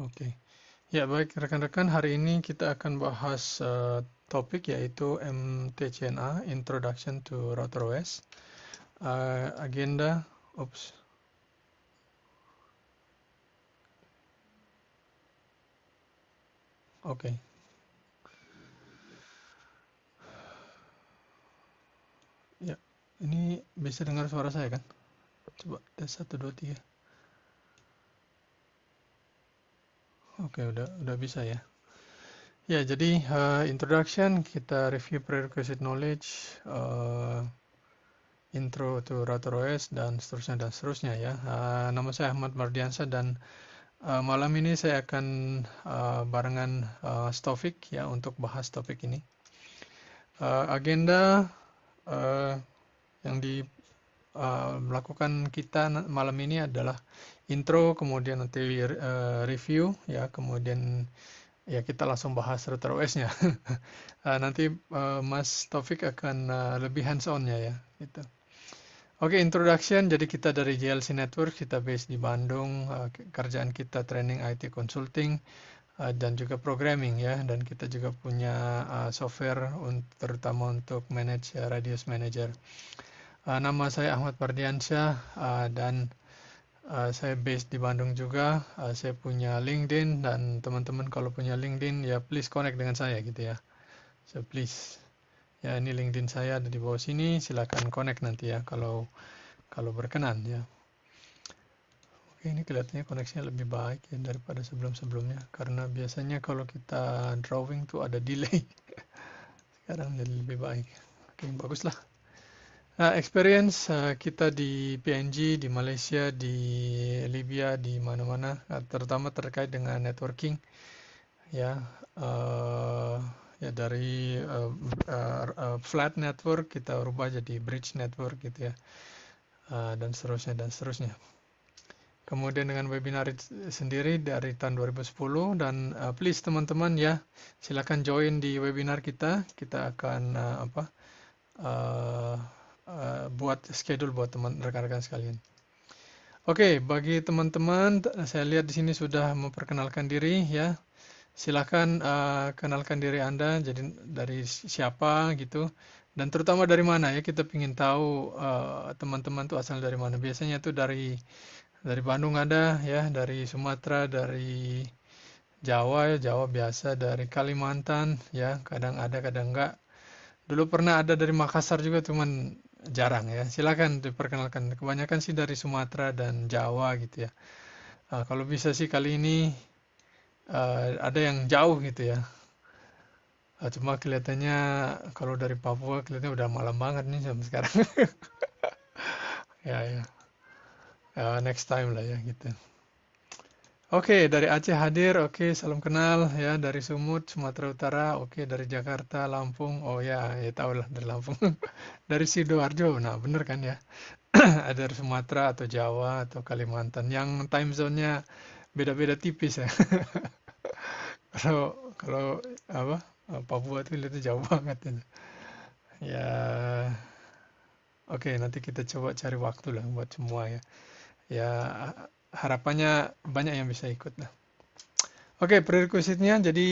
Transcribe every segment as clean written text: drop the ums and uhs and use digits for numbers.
Oke. Ya, baik rekan-rekan, hari ini kita akan bahas topik yaitu MTCNA, Introduction to RouterOS. Agenda, oops, oke. Ya, ini bisa dengar suara saya kan? Coba tes 1, 2, 3. Oke, udah bisa ya. Ya, jadi introduction, kita review prerequisite knowledge, intro to RouterOS, dan seterusnya ya. Nama saya Ahmad Mardiansyah dan malam ini saya akan barengan Taufik ya untuk bahas topik ini. Agenda uh, yang melakukan kita malam ini adalah intro, kemudian nanti review ya, kemudian ya kita langsung bahas router OS-nya. Nanti Mas Taufik akan lebih hands-on-nya ya gitu. Oke, introduction. Jadi kita dari JLC Network, kita base di Bandung. Kerjaan kita training IT consulting dan juga programming ya. Dan kita juga punya software terutama untuk manage Radius Manager. Nama saya Ahmad Pardiansyah dan saya base di Bandung juga. Saya punya LinkedIn dan teman-teman kalau punya LinkedIn ya please connect dengan saya gitu ya. So please. Ya ini LinkedIn saya ada di bawah sini. Silakan connect nanti ya kalau berkenan ya. Oke, ini kelihatannya koneksinya lebih baik ya daripada sebelum-sebelumnya karena biasanya kalau kita drawing tuh ada delay. Sekarang jadi lebih baik. Oke, baguslah. Experience kita di PNG, di Malaysia, di Libya, di mana-mana, terutama terkait dengan networking ya. Ya dari flat network kita rubah jadi bridge network gitu ya. Dan seterusnya. Kemudian dengan webinar sendiri dari tahun 2010 dan please teman-teman ya silakan join di webinar kita. Kita akan buat schedule buat rekan-rekan sekalian. Oke, bagi teman-teman saya lihat di sini sudah memperkenalkan diri ya. Silakan kenalkan diri Anda jadi dari siapa gitu dan terutama dari mana ya kita ingin tahu teman-teman tuh asal dari mana. Biasanya tuh dari Bandung ada ya, dari Sumatera, dari Jawa ya, Jawa biasa, dari Kalimantan ya, kadang ada, kadang enggak. Dulu pernah ada dari Makassar juga, cuman jarang ya. Silakan diperkenalkan. Kebanyakan sih dari Sumatera dan Jawa gitu ya. Kalau bisa sih kali ini ada yang jauh gitu ya. Cuma kelihatannya kalau dari Papua kelihatannya udah malam banget nih jam sekarang. Ya ya. Next time lah ya gitu. Oke, dari Aceh hadir. Oke, salam kenal ya dari Sumut, Sumatera Utara. Oke, dari Jakarta, Lampung. Oh ya, ya tahu lah dari Lampung. Dari Sidoarjo. Nah, bener kan ya? Ada dari Sumatera atau Jawa atau Kalimantan yang time zone-nya beda-beda tipis ya. Kalau kalau apa? Papua itu lihatnya jauh banget ya. Ya, oke, nanti kita coba cari waktu lah buat semua ya. Ya, harapannya banyak yang bisa ikut lah. Oke, prerequisite-nya jadi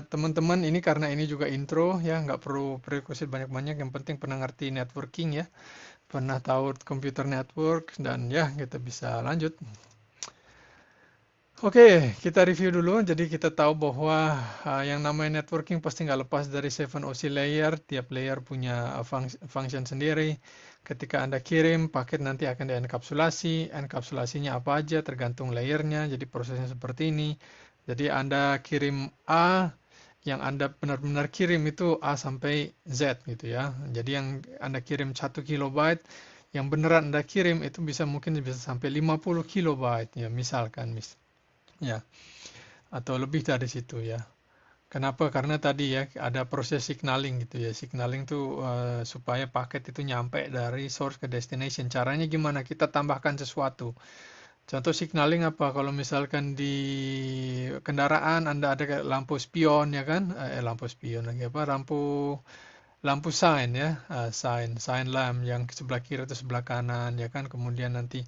teman-teman ini karena ini juga intro ya, nggak perlu prerequisite banyak-banyak, yang penting pernah ngerti networking ya, pernah tahu computer network dan ya kita bisa lanjut. Oke, kita review dulu. Jadi kita tahu bahwa yang namanya networking pasti nggak lepas dari 7OC layer. Tiap layer punya function sendiri. Ketika Anda kirim, paket nanti akan dienkapsulasi. Enkapsulasinya apa aja tergantung layernya. Jadi prosesnya seperti ini. Jadi Anda kirim A, yang Anda benar-benar kirim itu A sampai Z gitu ya. Jadi yang Anda kirim 1 kilobyte, yang beneran Anda kirim itu mungkin bisa sampai 50 kilobyte ya misalkan. Ya, atau lebih dari situ ya. Kenapa? Karena tadi ya ada proses signaling gitu ya. Signaling tuh supaya paket itu nyampe dari source ke destination. Caranya gimana? Kita tambahkan sesuatu. Contoh signaling apa? Kalau misalkan di kendaraan Anda ada kayak lampu spion ya kan? Lampu spion lagi apa? Lampu sign ya, sign lamp yang sebelah kiri atau sebelah kanan ya kan. Kemudian nanti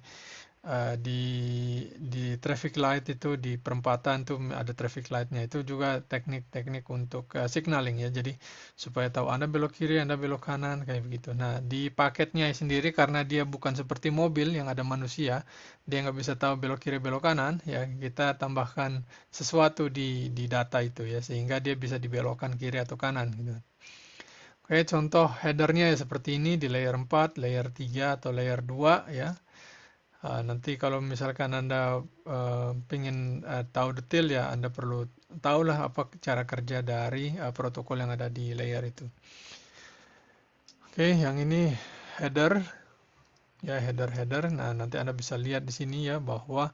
di traffic light itu di perempatan tuh ada traffic lightnya, itu juga teknik-teknik untuk signaling ya. Jadi supaya tahu Anda belok kiri, Anda belok kanan kayak begitu. Nah, di paketnya sendiri karena dia bukan seperti mobil yang ada manusia, dia nggak bisa tahu belok kiri, belok kanan ya. Kita tambahkan sesuatu di data itu ya, sehingga dia bisa dibelokkan kiri atau kanan gitu. Oke, contoh headernya ya seperti ini di layer 4, layer 3 atau layer 2 ya. Nanti kalau misalkan Anda ingin tahu detail ya, Anda perlu tahulah apa cara kerja dari protokol yang ada di layer itu. Oke, yang ini header ya, header. Nah, nanti Anda bisa lihat di sini ya bahwa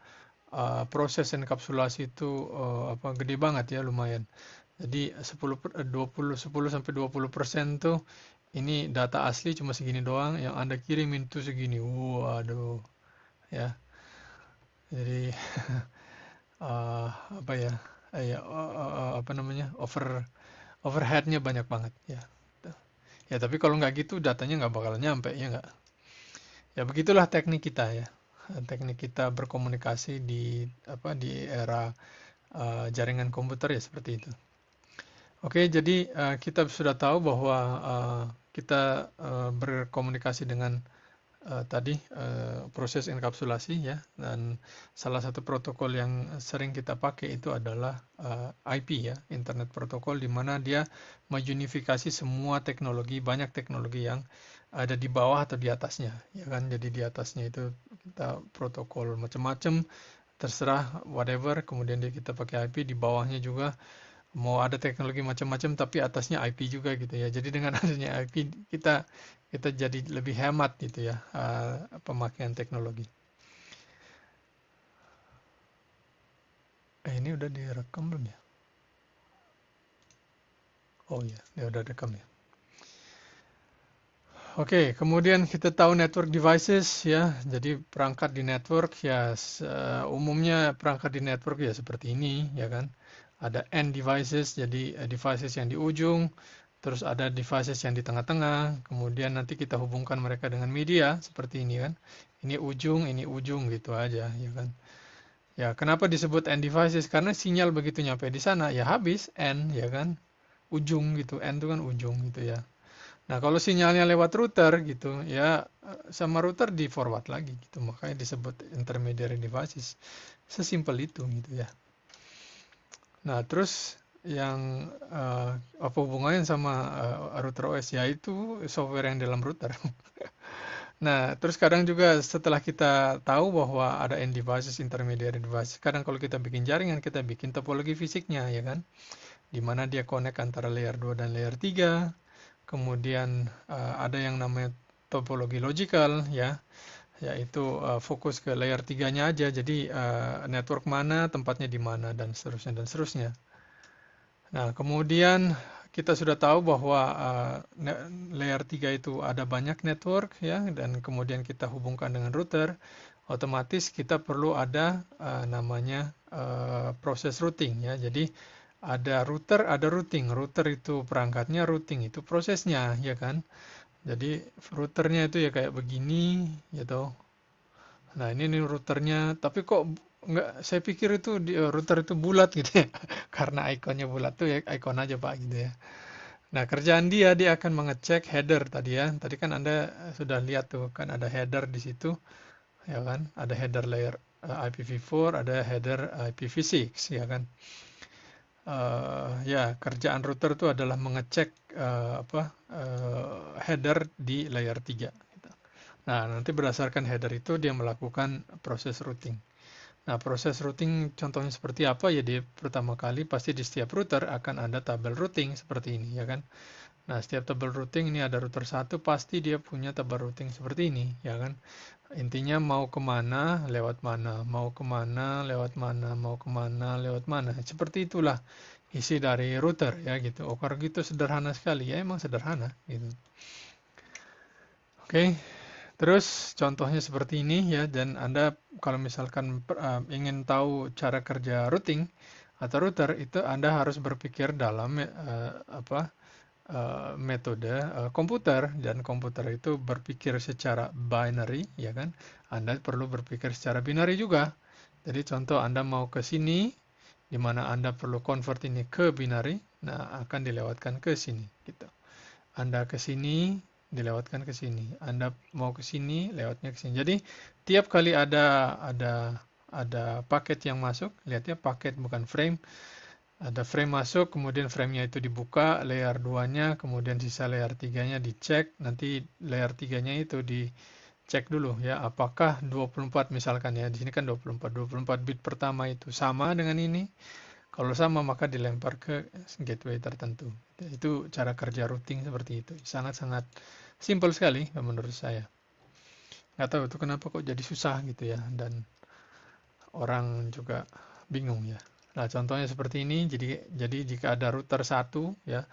proses enkapsulasi itu gede banget ya, lumayan. Jadi 10 sampai 20% tuh ini data asli cuma segini doang, yang Anda kirim itu segini. Waduh, ya. Jadi eh, apa ya? Apa namanya? Overheadnya banyak banget ya. Ya, tapi kalau nggak gitu datanya nggak bakal nyampe ya nggak. Ya begitulah teknik kita ya. Teknik kita berkomunikasi di era jaringan komputer ya seperti itu. Oke, jadi kita sudah tahu bahwa kita berkomunikasi dengan proses enkapsulasi ya, dan salah satu protokol yang sering kita pakai itu adalah IP ya, Internet Protocol, di mana dia mengunifikasi semua teknologi, banyak teknologi yang ada di bawah atau di atasnya, ya kan? Jadi di atasnya itu kita protokol macam-macam, terserah whatever, kemudian kita pakai IP, di bawahnya juga mau ada teknologi macam-macam tapi atasnya IP juga gitu ya. Jadi dengan adanya IP kita kita jadi lebih hemat gitu ya pemakaian teknologi. Ini udah direkam belum ya? Oh iya, dia udah direkam ya. Oke, kemudian kita tahu network devices ya. Jadi perangkat di network ya umumnya perangkat di network ya seperti ini ya kan. Ada end devices, jadi devices yang di ujung, terus ada devices yang di tengah-tengah, kemudian nanti kita hubungkan mereka dengan media seperti ini kan. Ini ujung gitu aja ya kan. Ya, kenapa disebut end devices? Karena sinyal begitu nyampe di sana ya habis end ya kan. Ujung gitu, end itu kan ujung gitu ya. Nah, kalau sinyalnya lewat router gitu, ya sama router di forward lagi gitu, makanya disebut intermediary devices. Sesimpel itu gitu ya. Nah, terus yang apa hubungannya sama router OS? Ya itu software yang dalam router. Nah, terus kadang juga setelah kita tahu bahwa ada end devices, intermediary devices, kadang kalau kita bikin jaringan, kita bikin topologi fisiknya ya kan, di mana dia connect antara layer 2 dan layer 3. Kemudian ada yang namanya topologi logical ya, yaitu fokus ke layer 3-nya aja. Jadi network mana, tempatnya di mana dan seterusnya dan seterusnya. Nah, kemudian kita sudah tahu bahwa layer 3 itu ada banyak network ya, dan kemudian kita hubungkan dengan router, otomatis kita perlu ada namanya proses routing ya. Jadi ada router, ada routing. Router itu perangkatnya, routing itu prosesnya, ya kan? Jadi routernya itu ya kayak begini, gitu. Nah ini nih routernya, tapi kok nggak? Saya pikir itu router itu bulat gitu ya, karena ikonnya bulat tuh ya ikon aja Pak gitu ya. Nah kerjaan dia akan mengecek header tadi ya. Tadi kan Anda sudah lihat tuh kan ada header di situ, ya kan? Ada header layer IPv4, ada header IPv6, ya kan? Ya, kerjaan router itu adalah mengecek header di layer 3 gitu. Nah, nanti berdasarkan header itu dia melakukan proses routing. Nah, proses routing contohnya seperti apa ya? Di pertama kali pasti di setiap router akan ada tabel routing seperti ini ya kan. Nah, setiap tabel routing ini ada router satu pasti dia punya tabel routing seperti ini ya kan. Intinya mau kemana, lewat mana, mau kemana, lewat mana, mau kemana, lewat mana. Seperti itulah isi dari router ya gitu. Oh, kalau gitu sederhana sekali ya, emang sederhana gitu. Oke, terus contohnya seperti ini ya. Dan Anda kalau misalkan ingin tahu cara kerja routing atau router itu Anda harus berpikir dalam metode komputer, dan komputer itu berpikir secara binary ya kan. Anda perlu berpikir secara binary juga. Jadi contoh Anda mau ke sini, di mana Anda perlu convert ini ke binary, nah akan dilewatkan ke sini, gitu. Anda ke sini, dilewatkan ke sini. Anda mau ke sini, lewatnya ke sini. Jadi tiap kali ada paket yang masuk, lihat ya paket bukan frame. Ada frame masuk, kemudian framenya itu dibuka, layer 2-nya, kemudian sisa layer 3-nya dicek, nanti layer 3-nya itu dicek dulu ya, apakah 24 misalkan ya, di sini kan 24 bit pertama itu sama dengan ini. Kalau sama maka dilempar ke gateway tertentu. Itu cara kerja routing seperti itu. Sangat-sangat simple sekali menurut saya. Nggak tahu itu kenapa kok jadi susah gitu ya, dan orang juga bingung ya. Nah, contohnya seperti ini. Jadi jika ada router satu ya,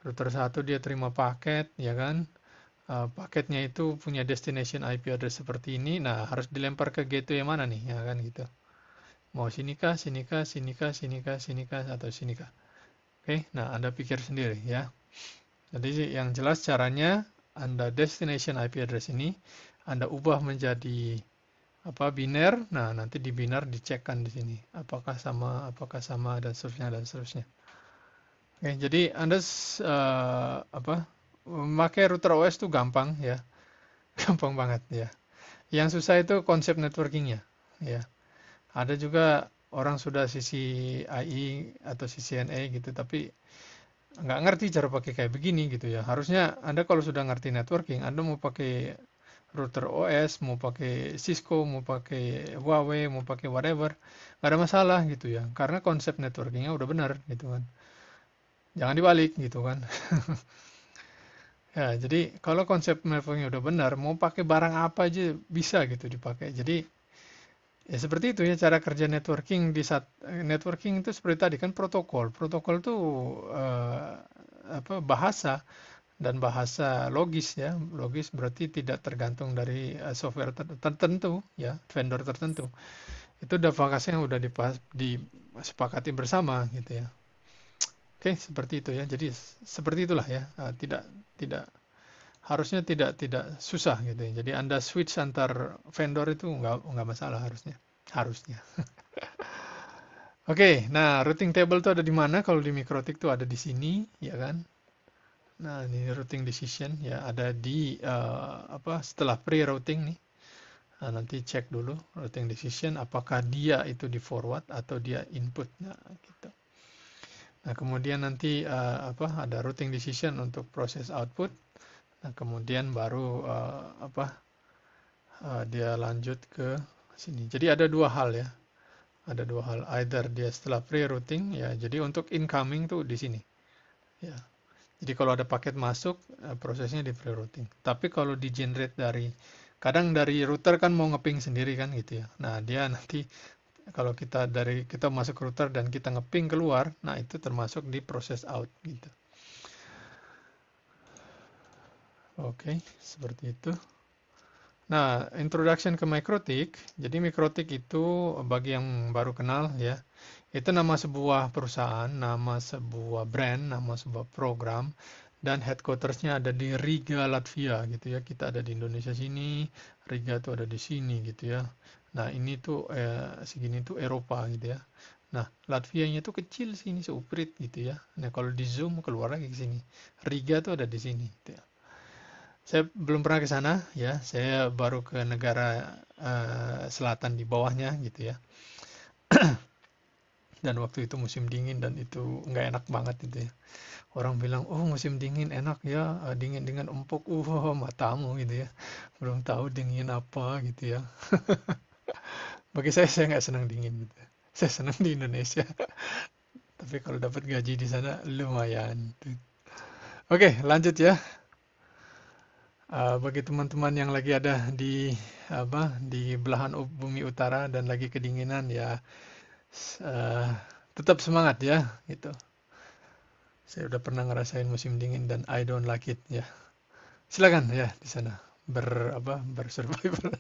router satu dia terima paket ya kan. Paketnya itu punya destination IP address seperti ini. Nah, harus dilempar ke gateway yang mana nih ya kan gitu. Mau sinikah, sinikah, sinikah, sinikah, sinikah atau sinikah. Oke, nah Anda pikir sendiri ya. Jadi yang jelas caranya Anda destination IP address ini Anda ubah menjadi biner. Nah, nanti di biner dicekkan di sini apakah sama dan seterusnya dan seterusnya. Oke, jadi Anda memakai router OS itu gampang ya. Gampang banget ya. Yang susah itu konsep networkingnya ya. Ada juga orang sudah sisi AI atau CCNA gitu, tapi nggak ngerti cara pakai kayak begini gitu ya. Harusnya Anda kalau sudah ngerti networking, Anda mau pakai router OS, mau pakai Cisco, mau pakai Huawei, mau pakai whatever, nggak ada masalah gitu ya. Karena konsep networkingnya udah benar gitu kan. Jangan dibalik gitu kan. Ya, jadi kalau konsep networkingnya udah benar, mau pakai barang apa aja bisa gitu dipakai. Jadi ya seperti itu ya cara kerja networking di saat networking itu seperti tadi kan protokol. Protokol itu bahasa dan bahasa logis ya. Logis berarti tidak tergantung dari software tertentu ya, vendor tertentu. Itu udah yang udah disepakati bersama gitu ya. Oke, seperti itu ya. Jadi seperti itulah ya. Tidak tidak harusnya tidak susah gitu ya. Jadi Anda switch antar vendor itu nggak masalah harusnya. Harusnya. Oke, nah routing table itu ada di mana? Kalau di MikroTik itu ada di sini, ya kan? Nah, ini routing decision ya ada di setelah pre-routing nih. Nah, nanti cek dulu routing decision apakah dia itu di forward atau dia input. Nah, gitu. Nah, kemudian nanti ada routing decision untuk proses output. Nah, kemudian baru dia lanjut ke sini. Jadi ada dua hal ya. Ada dua hal, either dia setelah pre-routing ya. Jadi untuk incoming tuh di sini. Ya. Jadi kalau ada paket masuk, prosesnya di pre-routing. Tapi kalau di generate kadang dari router kan mau ngeping sendiri kan gitu ya. Nah, dia nanti kalau kita masuk router dan kita ngeping keluar, nah itu termasuk di proses out gitu. Oke, seperti itu. Nah, introduction ke MikroTik. Jadi MikroTik itu bagi yang baru kenal ya, itu nama sebuah perusahaan, nama sebuah brand, nama sebuah program, dan headquartersnya ada di Riga, Latvia gitu ya. Kita ada di Indonesia sini, Riga tuh ada di sini gitu ya. Nah, ini tuh segini tuh Eropa gitu ya. Nah, Latvianya tuh kecil sini seuprit gitu ya. Nah, kalau di zoom keluar lagi ke sini. Riga tuh ada di sini gitu ya. Saya belum pernah ke sana ya. Saya baru ke negara selatan di bawahnya gitu ya. Dan waktu itu musim dingin dan itu nggak enak banget gitu ya. Orang bilang, oh musim dingin enak ya, dingin dengan empuk, matamu gitu ya. Belum tahu dingin apa gitu ya. Bagi saya nggak senang dingin gitu. Saya senang di Indonesia. Tapi kalau dapat gaji di sana lumayan. Oke, lanjut ya. Bagi teman-teman yang lagi ada di belahan bumi utara dan lagi kedinginan ya, uh, tetap semangat ya gitu. Saya udah pernah ngerasain musim dingin dan I don't like it ya. Silakan ya di sana bersurvival.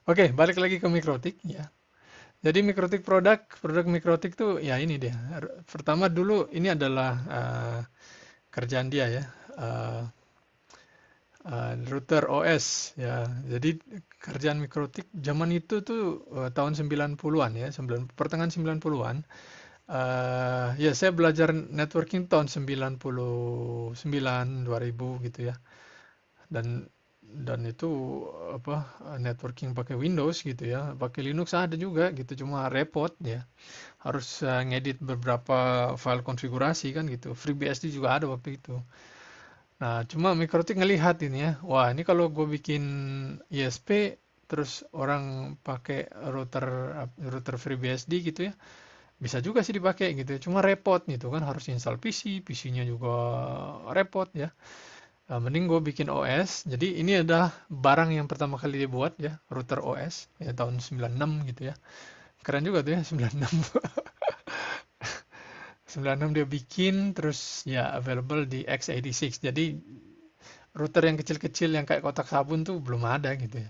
Oke, balik lagi ke MikroTik ya. Jadi MikroTik produk MikroTik tuh ya ini dia. Pertama dulu ini adalah kerjaan dia ya. router OS ya. Jadi kerjaan mikrotik zaman itu tuh tahun 90-an ya, pertengahan 90-an. Ya saya belajar networking tahun 99, 2000 gitu ya. Dan itu apa networking pakai Windows gitu ya, pakai Linux ada juga gitu, cuma repot ya. Harus ngedit beberapa file konfigurasi kan gitu. FreeBSD juga ada waktu itu. Nah, cuma Mikrotik ngelihat ini ya, wah ini kalau gue bikin ISP terus orang pakai router FreeBSD gitu ya, bisa juga sih dipakai gitu ya. Cuma repot gitu kan, harus install PC, PC-nya juga repot ya. Nah, mending gue bikin OS. Jadi ini adalah barang yang pertama kali dibuat ya, router OS ya tahun 96 gitu ya. Keren juga tuh ya 96. 96 dia bikin, terus ya available di x86. Jadi router yang kecil-kecil yang kayak kotak sabun tuh belum ada gitu ya.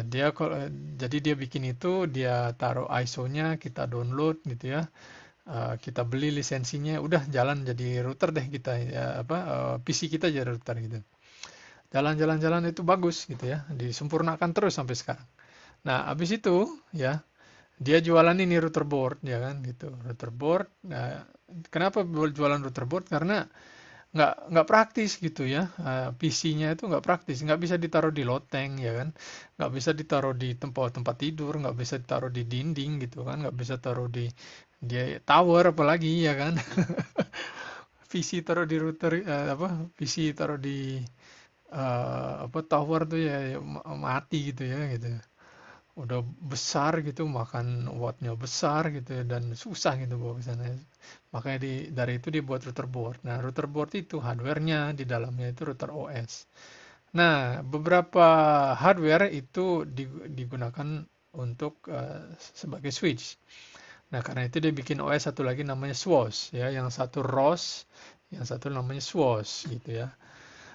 Dia kalau jadi dia bikin itu, dia taruh ISO-nya, kita download gitu ya. Kita beli lisensinya, udah jalan jadi router deh kita ya, apa PC kita jadi router gitu. Jalan-jalan-jalan itu bagus gitu ya, disempurnakan terus sampai sekarang. Nah, habis itu ya dia jualan ini router board ya kan gitu, router board. Nah, kenapa jualan router board? Karena nggak praktis gitu ya. PC-nya itu nggak praktis, nggak bisa ditaruh di loteng ya kan, nggak bisa ditaruh di tempat tidur, nggak bisa ditaruh di dinding gitu kan, nggak bisa taruh di tower apalagi ya kan. PC taruh di router apa PC taruh di apa tower tuh ya, ya mati gitu ya gitu. Udah besar gitu, makan wattnya besar gitu ya, dan susah gitu bawa ke sana. Makanya dari itu dibuat router board. Nah, router board itu hardware-nya di dalamnya itu router OS. Nah, beberapa hardware itu digunakan untuk sebagai switch. Nah, karena itu dia bikin OS satu lagi namanya SWOS ya, yang satu ROS, yang satu namanya SWOS gitu ya.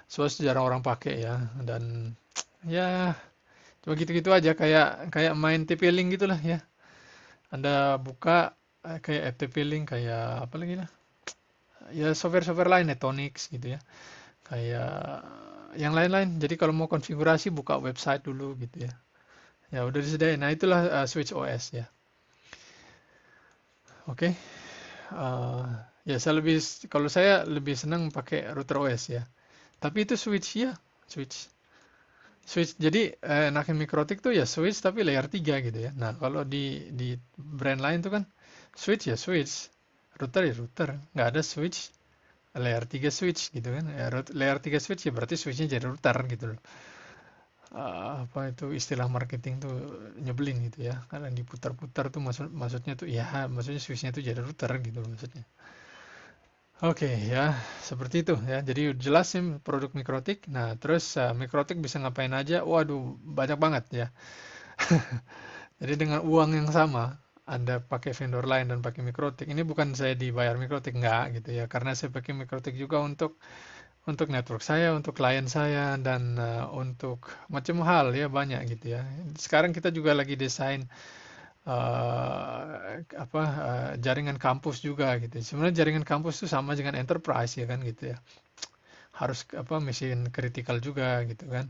SWOS jarang orang pakai ya, dan ya cuma gitu-gitu aja, kayak kayak main TP-Link gitulah ya. Anda buka kayak FTP-Link, kayak apa lagi lah? Ya software-software lain, Netonix gitu ya. Kayak yang lain-lain. Jadi kalau mau konfigurasi buka website dulu gitu ya. Ya udah disediain. Nah, itulah Switch OS ya. Oke. Eh, ya kalau saya lebih senang pakai router OS ya. Tapi itu Switch ya, Switch. Switch. Jadi enakin Mikrotik tuh ya Switch tapi layer 3 gitu ya. Nah, kalau di brand lain tuh kan Switch ya Switch, router ya router. Nggak ada Switch layer 3 Switch gitu kan. Ya, layer 3 Switch ya berarti Switchnya jadi router gitu loh. Apa itu istilah marketing tuh nyebelin gitu ya. Karena diputar-putar tuh maksudnya tuh ya maksudnya Switchnya tuh jadi router gitu loh maksudnya. Oke ya, seperti itu ya. Jadi jelas sih produk Mikrotik. Nah, terus Mikrotik bisa ngapain aja? Waduh, banyak banget ya. Jadi dengan uang yang sama, Anda pakai vendor lain dan pakai Mikrotik. Ini bukan saya dibayar Mikrotik, enggak gitu ya. Karena saya pakai Mikrotik juga untuk network saya, untuk klien saya, dan untuk macam hal ya banyak gitu ya. Sekarang kita juga lagi desain jaringan kampus juga gitu. Sebenarnya jaringan kampus itu sama dengan enterprise ya kan gitu ya. Harus mesin kritikal juga gitu kan.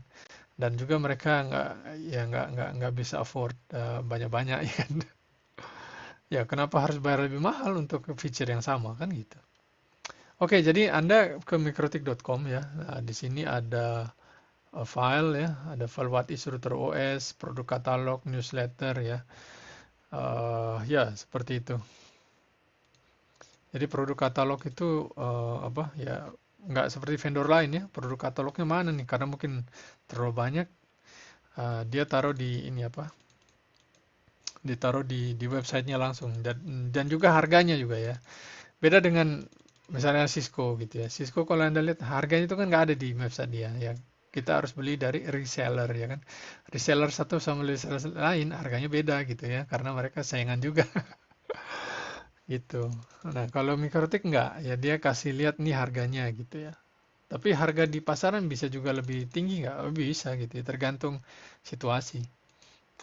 Dan juga mereka nggak bisa afford banyak-banyak ya kan. Ya kenapa harus bayar lebih mahal untuk feature yang sama kan gitu. Oke, jadi Anda ke mikrotik.com ya. Nah, di sini ada file ya, ada file what is router OS, produk katalog, newsletter ya. Ya, seperti itu. Jadi produk katalog itu apa ya, nggak seperti vendor lain ya. Produk katalognya mana nih? Karena mungkin terlalu banyak. Dia taruh di ini apa? Ditaruh di websitenya langsung, dan juga harganya juga ya. Beda dengan misalnya Cisco gitu ya. Cisco kalau Anda lihat harganya itu kan nggak ada di website dia ya. Kita harus beli dari reseller ya kan. Reseller satu sama reseller lain harganya beda gitu ya, karena mereka saingan juga. Gitu. Nah, kalau Mikrotik nggak, ya dia kasih lihat nih harganya gitu ya. Tapi harga di pasaran bisa juga lebih tinggi nggak? Oh, bisa gitu ya, tergantung situasi.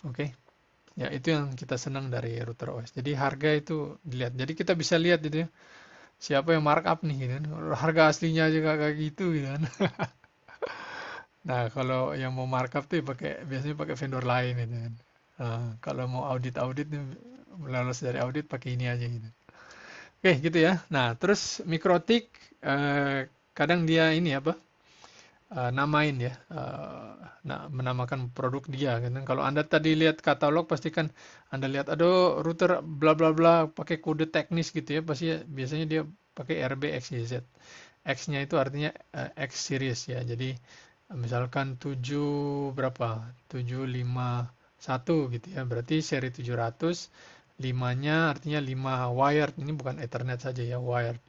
Oke. Ya, itu yang kita senang dari router OS. Jadi harga itu dilihat. Jadi kita bisa lihat gitu ya, siapa yang markup nih gitu kan. Harga aslinya aja kayak gitu gitu kan. Nah, kalau yang mau markup tuh biasanya pakai vendor lain gitu kan. Kalau mau audit nih, lolos dari audit pakai ini aja gitu. Oke, gitu ya. Nah, terus Mikrotik kadang dia ini apa? Namain ya, menamakan produk dia kan. Kalau Anda tadi lihat katalog pasti kan Anda lihat aduh router bla bla bla pakai kode teknis gitu ya, pasti biasanya dia pakai RBXYZ. X-nya itu artinya X series ya. Jadi misalkan 7 berapa? 751 gitu ya. Berarti seri 700 limanya artinya 5 wired. Ini bukan Ethernet saja ya, wired.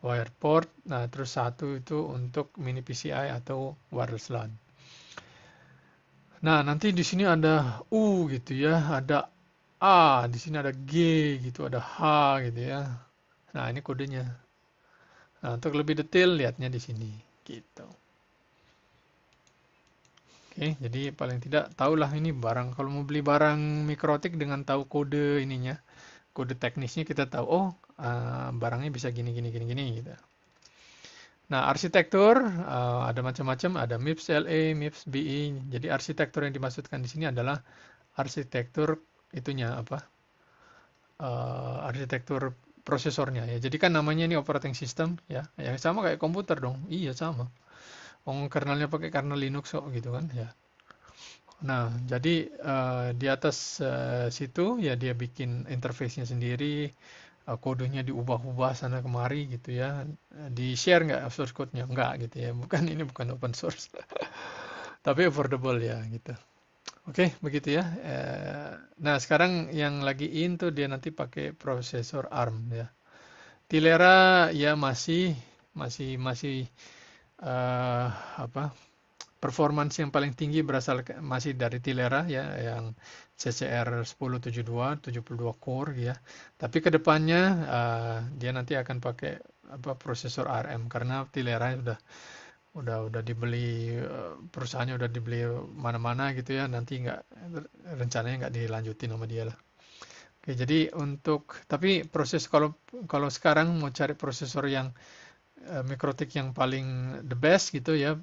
Wire port. Nah, terus satu itu untuk mini PCI atau wireless LAN. Nah, nanti di sini ada U gitu ya, ada A, di sini ada G gitu, ada H gitu ya. Nah, ini kodenya. Nah, untuk lebih detail lihatnya di sini gitu. Oke, jadi paling tidak tahulah ini barang. Kalau mau beli barang mikrotik dengan tahu kode ininya, kode teknisnya kita tahu, oh barangnya bisa gini gini gini gini gitu. Nah, arsitektur ada macam-macam, ada MIPS LA, MIPS BE. Jadi arsitektur yang dimaksudkan di sini adalah arsitektur itunya apa? Arsitektur prosesornya ya. Jadi kan namanya ini operating system ya. Ya sama kayak komputer dong. Iya sama. Kernelnya pakai kernel Linux kok gitu kan ya. Nah, jadi di atas situ ya dia bikin interface-nya sendiri, kodenya diubah-ubah sana kemari gitu ya. Di share nggak source code-nya? Nggak gitu ya. Bukan ini bukan open source. Tapi affordable ya gitu. Oke, begitu ya. Nah, sekarang yang lagi in tuh dia nanti pakai prosesor ARM ya. Tilera ya masih eh, apa? Performance yang paling tinggi berasal masih dari Tilera ya yang CCR 1072 72 core ya. Tapi kedepannya dia nanti akan pakai apa prosesor ARM karena Tilera udah dibeli perusahaannya udah dibeli mana-mana gitu ya nanti nggak rencananya nggak dilanjutin sama dia lah. Oke, jadi tapi kalau kalau sekarang mau cari prosesor yang Mikrotik yang paling the best gitu ya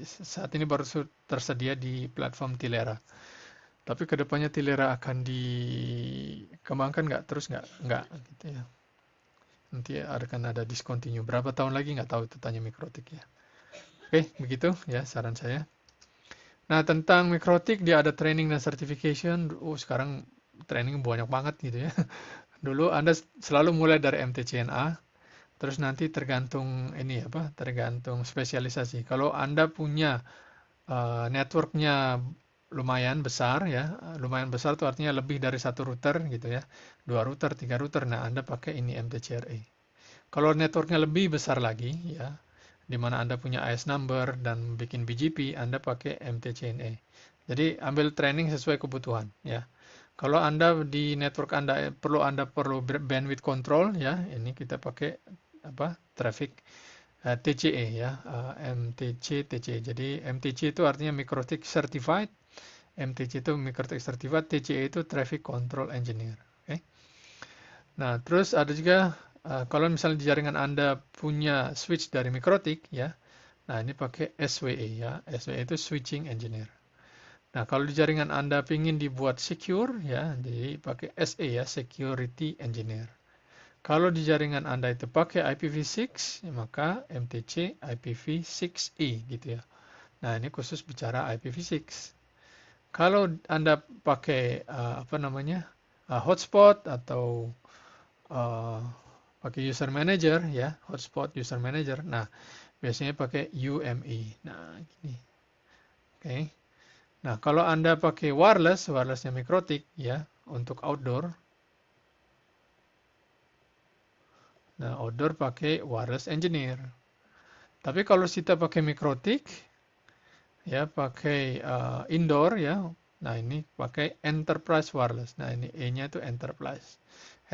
saat ini baru tersedia di platform Tilera. Tapi kedepannya Tilera akan dikembangkan nggak terus nggak gitu ya. Nanti akan ada discontinue. Berapa tahun lagi nggak tahu itu tanya Mikrotik ya. Oke, begitu ya saran saya. Nah, tentang Mikrotik dia ada training dan certification. Sekarang training banyak banget gitu ya. Dulu Anda selalu mulai dari MTCNA, terus nanti tergantung ini apa? Tergantung spesialisasi. Kalau Anda punya networknya lumayan besar ya, lumayan besar itu artinya lebih dari satu router gitu ya, 2 router, 3 router. Nah, Anda pakai ini MTCRA. Kalau networknya lebih besar lagi ya, di mana Anda punya AS number dan bikin BGP, Anda pakai MTCNA. Jadi ambil training sesuai kebutuhan ya. Kalau Anda di network Anda perlu bandwidth control ya, ini kita pakai apa? Traffic TCE ya, MTC TCE. Jadi MTC itu artinya Mikrotik Certified, MTC itu Mikrotik Certified, TCE itu Traffic Control Engineer. Oke. Nah, terus ada juga kalau misalnya di jaringan Anda punya switch dari Mikrotik ya, nah ini pakai SWE ya, SWE itu Switching Engineer. Nah, kalau di jaringan Anda ingin dibuat secure ya, jadi pakai SE ya, Security Engineer. Kalau di jaringan Anda itu pakai IPv6, ya maka MTC IPv6E gitu ya. Nah, ini khusus bicara IPv6. Kalau Anda pakai apa namanya hotspot atau uh, pakai user manager ya, hotspot user manager. Nah, biasanya pakai UME. Nah, gini. Oke. Nah, kalau Anda pakai wirelessnya Mikrotik ya untuk outdoor. Nah, outdoor pakai wireless engineer. Tapi kalau kita pakai Mikrotik ya pakai indoor ya. Nah, ini pakai enterprise wireless. Nah, ini E-nya itu enterprise.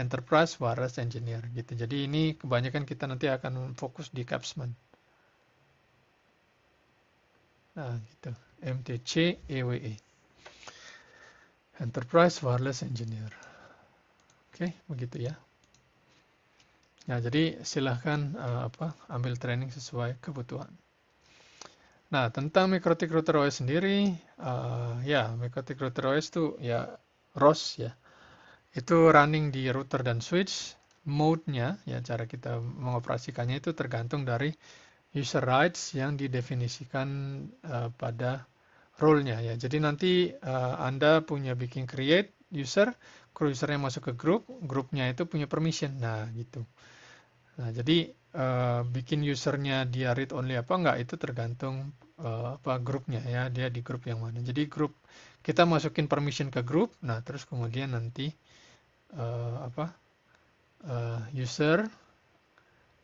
Enterprise wireless engineer gitu. Jadi ini kebanyakan kita nanti akan fokus di Capsman. Nah, gitu. MTC EWE. Enterprise wireless engineer. Oke, begitu ya. Nah, jadi silahkan ambil training sesuai kebutuhan. Nah, tentang MikroTik Router OS sendiri, ya MikroTik Router OS itu ya ROS ya, itu running di router dan switch. Mode-nya, ya cara kita mengoperasikannya itu tergantung dari user rights yang didefinisikan pada role-nya ya. Jadi nanti Anda punya bikin create user, usernya masuk ke grup, grupnya itu punya permission. Nah, gitu. Nah, jadi bikin usernya dia read only apa enggak itu tergantung apa grupnya ya, dia di grup yang mana. Jadi grup kita masukin permission ke grup, nah terus kemudian nanti apa user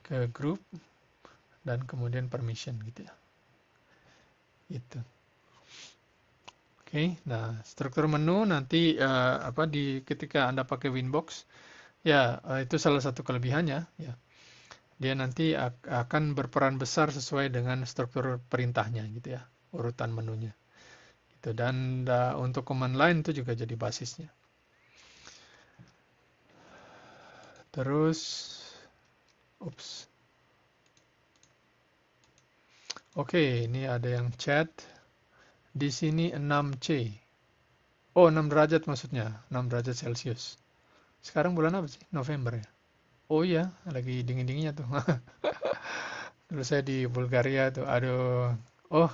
ke grup dan kemudian permission gitu ya. Itu. Oke, nah struktur menu nanti apa di ketika Anda pakai Winbox ya itu salah satu kelebihannya ya. Dia nanti akan berperan besar sesuai dengan struktur perintahnya gitu ya, urutan menunya. Gitu. Dan untuk command line itu juga jadi basisnya. Terus, ups. Oke, ini ada yang chat. Di sini 6C. Oh, 6 derajat maksudnya, 6 derajat Celcius. Sekarang bulan apa sih? November ya? Oh iya, lagi dingin-dinginnya tuh. Dulu saya di Bulgaria tuh, aduh. Oh,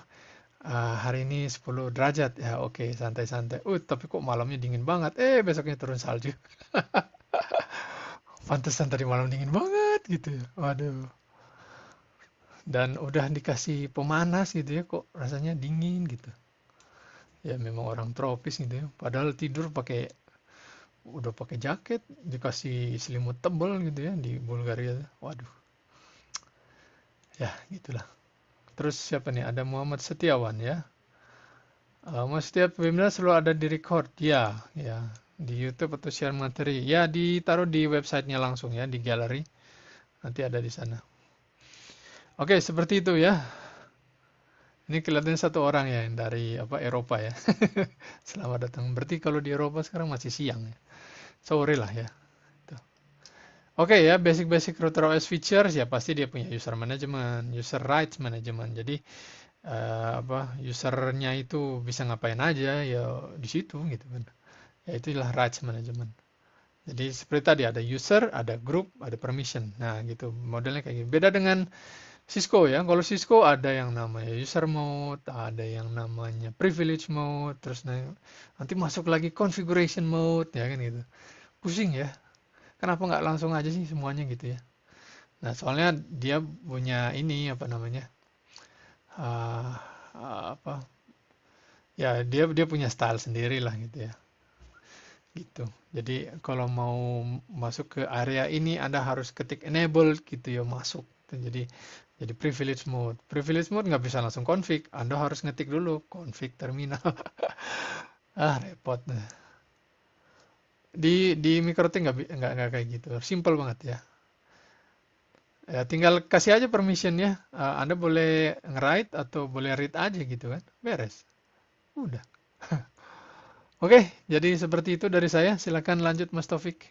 hari ini 10 derajat. Ya oke, santai-santai. Tapi kok malamnya dingin banget. Besoknya turun salju. Pantesan tadi malam dingin banget gitu ya. Waduh. Dan udah dikasih pemanas gitu ya, kok rasanya dingin gitu. Ya memang orang tropis gitu ya. Padahal tidur udah pakai jaket, dikasih selimut tebal gitu ya di Bulgaria. Waduh. Ya, gitulah. Terus siapa nih? Ada Muhammad Setiawan ya. Mas, setiap webinar selalu ada di record. Ya, ya. Di YouTube atau share materi. Ya, ditaruh di websitenya langsung ya, di gallery. Nanti ada di sana. Oke, seperti itu ya. Ini kelihatannya satu orang ya yang dari apa Eropa ya. Selamat datang. Berarti kalau di Eropa sekarang masih siang ya. Sore lah ya. Tuh. Oke ya, basic-basic router OS features ya pasti dia punya user management, user rights management. Jadi apa usernya itu bisa ngapain aja ya di situ gitu kan. Ya itulah rights management. Jadi seperti tadi ada user, ada group, ada permission. Nah gitu modelnya kayak gitu. Beda dengan Cisco ya. Kalau Cisco ada yang namanya user mode, ada yang namanya privilege mode, terus nanti masuk lagi configuration mode ya kan gitu. Pusing ya. Kenapa nggak langsung aja sih semuanya gitu ya? Nah soalnya dia punya ini apa namanya? ah apa? Ya dia dia punya style sendiri lah gitu ya. Gitu. Jadi kalau mau masuk ke area ini Anda harus ketik enable gitu ya masuk. Jadi privilege mode. Privilege mode nggak bisa langsung config. Anda harus ngetik dulu config terminal. Repot. Nah. Di MikroTik nggak kayak gitu. Simple banget ya. Ya tinggal kasih aja permission ya. Anda boleh nge-write atau boleh read aja gitu kan. Beres. Udah. Oke, jadi seperti itu dari saya. Silakan lanjut Mas Taufik.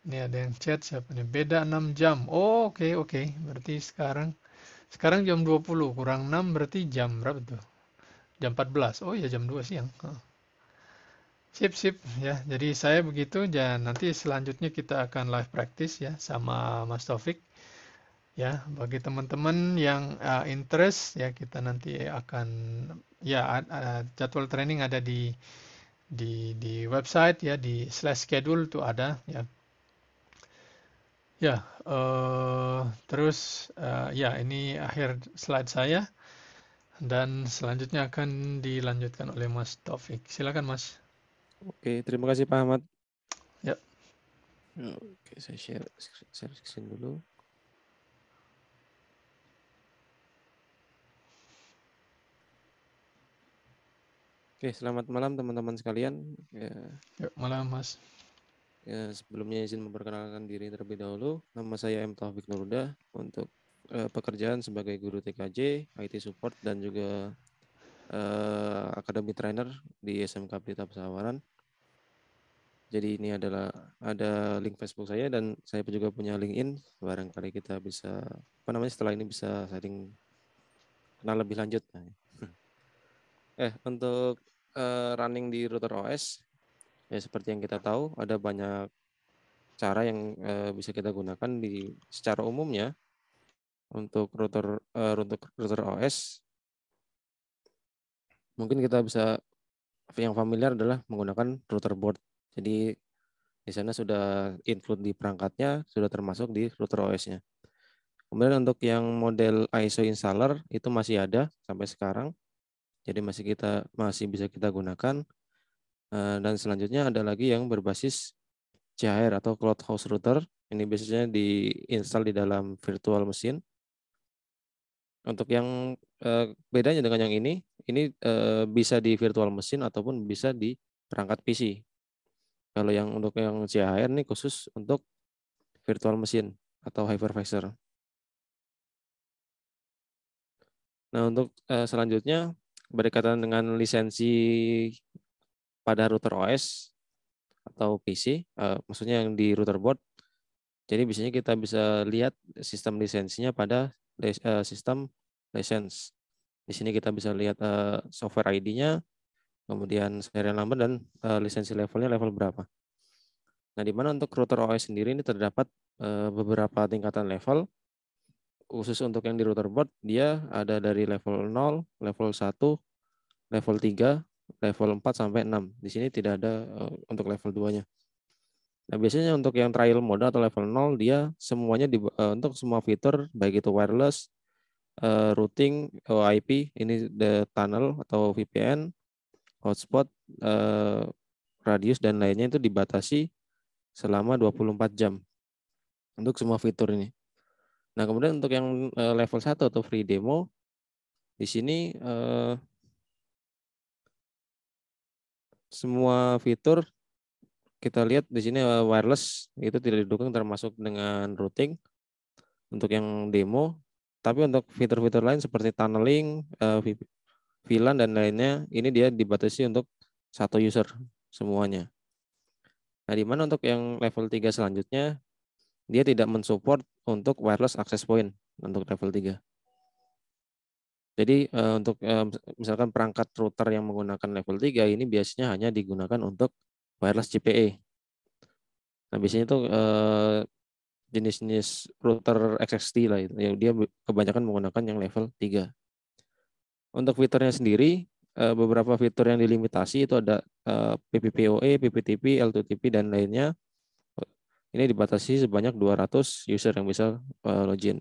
Ini ada yang chat siapa nih? Beda 6 jam. Oh, oke, oke. Berarti sekarang jam 20 kurang 6 berarti jam berapa tuh? Jam 14. Oh iya jam 2 siang. Sip, sip ya. Jadi saya begitu dan nanti selanjutnya kita akan live practice ya sama Mas Taufik ya. Bagi teman-teman yang interest ya kita nanti akan ya jadwal training ada di website ya di slash schedule tuh ada ya. Ya, terus ya ini akhir slide saya dan selanjutnya akan dilanjutkan oleh Mas Taufik. Silakan Mas. Oke, terima kasih Pak Ahmad. Ya. Oke, saya share screen dulu. Oke, selamat malam teman-teman sekalian. Ya, malam Mas. Ya, sebelumnya izin memperkenalkan diri terlebih dahulu. Nama saya M. Taufik Nurhuda untuk pekerjaan sebagai guru TKJ, IT support dan juga Academy Trainer di SMK Pelita Pesawaran. Jadi ini ada link Facebook saya dan saya juga punya LinkedIn. Barangkali kita bisa setelah ini bisa saling kenal lebih lanjut. Untuk running di router OS ya seperti yang kita tahu ada banyak cara yang bisa kita gunakan secara umumnya untuk router OS. Mungkin kita bisa yang familiar adalah menggunakan router board. Jadi di sana sudah include di perangkatnya, sudah termasuk di router OS-nya. Kemudian untuk yang model ISO installer itu masih ada sampai sekarang. Jadi masih bisa kita gunakan. Dan selanjutnya ada lagi yang berbasis CHR atau Cloud Host Router. Ini biasanya diinstal di dalam virtual machine. Untuk yang bedanya dengan yang ini bisa di virtual machine ataupun bisa di perangkat PC. Kalau untuk yang CHR ini khusus untuk virtual machine atau hypervisor. Nah, untuk selanjutnya berkaitan dengan lisensi pada router OS atau PC, maksudnya yang di router board. Jadi biasanya kita bisa lihat sistem lisensinya pada sistem license. Di sini kita bisa lihat software ID-nya, kemudian serial number dan lisensi levelnya level berapa. Nah, di mana untuk router OS sendiri ini terdapat beberapa tingkatan level. Khusus untuk yang di router board, dia ada dari level 0, level 1, level 3, level 4 sampai 6. Di sini tidak ada untuk level 2-nya. Nah, biasanya untuk yang trial mode atau level 0 dia semuanya untuk semua fitur baik itu wireless, routing, IP, ini the tunnel atau VPN, hotspot, radius dan lainnya itu dibatasi selama 24 jam untuk semua fitur ini. Nah, kemudian untuk yang level 1 atau free demo di sini semua fitur kita lihat di sini wireless itu tidak didukung termasuk dengan routing untuk yang demo. Tapi untuk fitur-fitur lain seperti tunneling, VLAN dan lainnya ini dia dibatasi untuk satu user semuanya. Nah, di mana untuk yang level 3 selanjutnya dia tidak mensupport untuk wireless access point untuk level 3. Jadi untuk misalkan perangkat router yang menggunakan level 3 ini biasanya hanya digunakan untuk wireless CPE. Nah, biasanya itu jenis-jenis router XXT lah itu. Yang dia kebanyakan menggunakan yang level 3. Untuk fiturnya sendiri beberapa fitur yang dilimitasi itu ada PPPoE, PPTP, L2TP dan lainnya. Ini dibatasi sebanyak 200 user yang bisa login.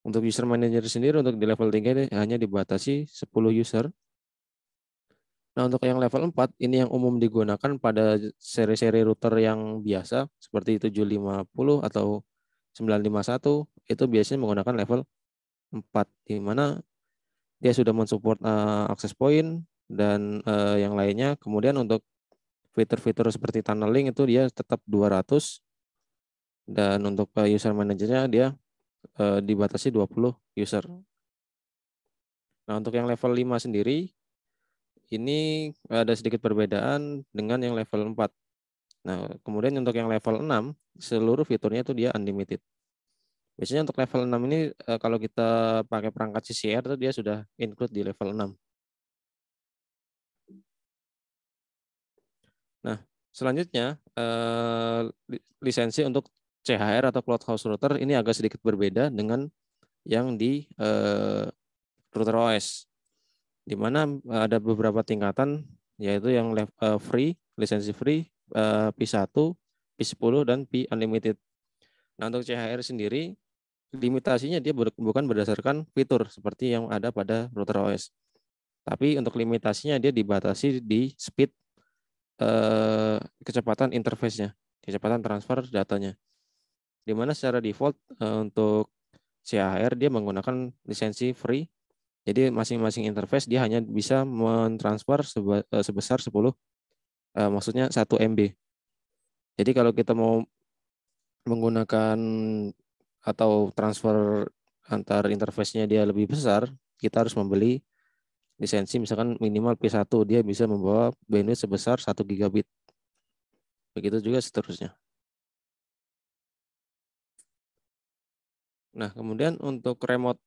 Untuk user manager sendiri untuk di level 3 ini hanya dibatasi 10 user. Nah, untuk yang level 4 ini yang umum digunakan pada seri-seri router yang biasa seperti 750 atau 951 itu biasanya menggunakan level 4 di mana dia sudah mensupport access point dan yang lainnya. Kemudian untuk fitur-fitur seperti tunneling itu dia tetap 200 dan untuk user manajernya dia dibatasi 20 user. Nah, untuk yang level 5 sendiri ini ada sedikit perbedaan dengan yang level 4. Nah, kemudian untuk yang level 6 seluruh fiturnya itu dia unlimited. Biasanya untuk level 6 ini kalau kita pakai perangkat CCR itu dia sudah include di level 6. Nah, selanjutnya lisensi untuk CHR atau Cloud Host Router ini agak sedikit berbeda dengan yang di router OS, di mana ada beberapa tingkatan yaitu yang free, lisensi free, P1, P10 dan P unlimited. Nah, untuk CHR sendiri limitasinya dia bukan berdasarkan fitur seperti yang ada pada router OS. Tapi untuk limitasinya dia dibatasi di speed kecepatan interface-nya, kecepatan transfer datanya. Di mana secara default untuk CHR dia menggunakan lisensi free. Jadi masing-masing interface dia hanya bisa mentransfer sebesar 10 maksudnya 1 MB. Jadi kalau kita mau menggunakan atau transfer antar interface-nya dia lebih besar, kita harus membeli lisensi misalkan minimal P1 dia bisa membawa bandwidth sebesar 1 gigabit. Begitu juga seterusnya. Nah, kemudian untuk remote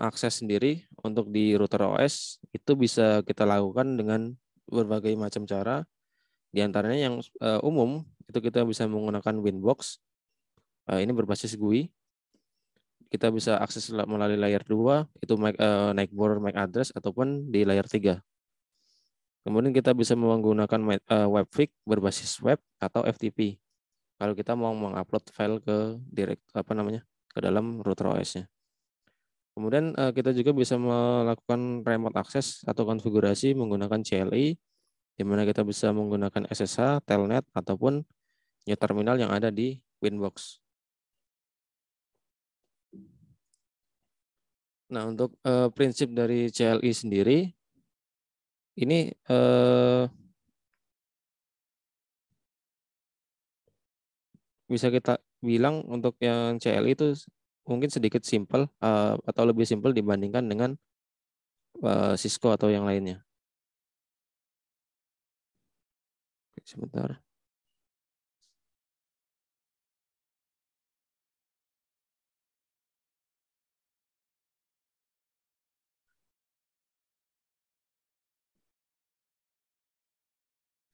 akses sendiri untuk di router OS itu bisa kita lakukan dengan berbagai macam cara. Di antaranya yang umum itu kita bisa menggunakan Winbox. Ini berbasis GUI. Kita bisa akses melalui layer 2 itu naik bor MAC address ataupun di layer 3. Kemudian kita bisa menggunakan webfig berbasis web atau FTP. Kalau kita mau mengupload file ke ke dalam router OS-nya. Kemudian kita juga bisa melakukan remote access atau konfigurasi menggunakan CLI, di mana kita bisa menggunakan SSH, Telnet, ataupun new terminal yang ada di Winbox. Nah, untuk prinsip dari CLI sendiri, ini bisa kita bilang untuk yang CLI itu mungkin sedikit simpel atau lebih simpel dibandingkan dengan Cisco atau yang lainnya. Sebentar.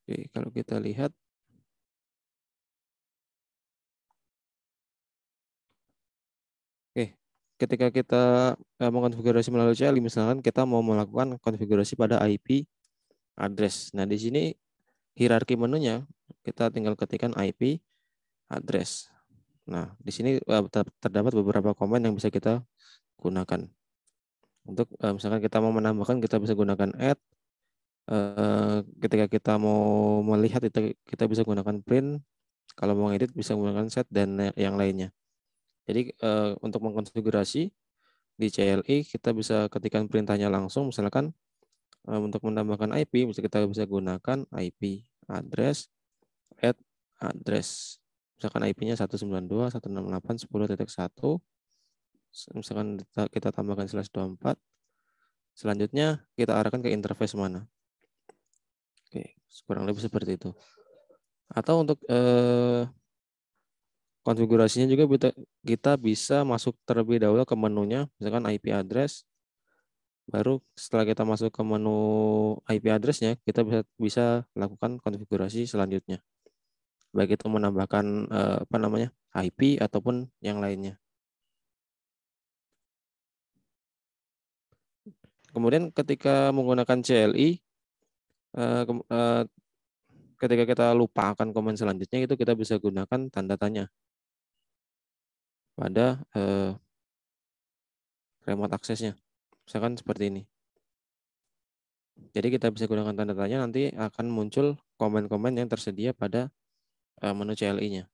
Oke, kalau kita lihat, ketika kita mengkonfigurasi melalui CLI, misalkan kita mau melakukan konfigurasi pada IP address. Nah, di sini hierarki menunya kita tinggal ketikkan IP address. Nah, di sini terdapat beberapa command yang bisa kita gunakan. Untuk misalkan kita mau menambahkan, kita bisa gunakan add. Ketika kita mau melihat itu kita bisa gunakan print. Kalau mau edit bisa menggunakan set dan yang lainnya. Jadi untuk mengkonfigurasi di CLI kita bisa ketikkan perintahnya langsung. Misalkan untuk menambahkan IP kita bisa gunakan IP address add address. Misalkan IP-nya 192.168.10.1. Misalkan kita tambahkan /24. Selanjutnya kita arahkan ke interface mana. Oke, kurang lebih seperti itu. Atau untuk konfigurasinya juga kita bisa masuk terlebih dahulu ke menunya, misalkan IP address. Baru setelah kita masuk ke menu IP address-nya, kita bisa lakukan konfigurasi selanjutnya. Baik itu menambahkan IP ataupun yang lainnya. Kemudian ketika menggunakan CLI, ketika kita lupa akan komen selanjutnya itu kita bisa gunakan tanda tanya pada remote access-nya. Misalkan seperti ini. Jadi kita bisa gunakan tanda tanya, nanti akan muncul komen-komen yang tersedia pada menu CLI-nya.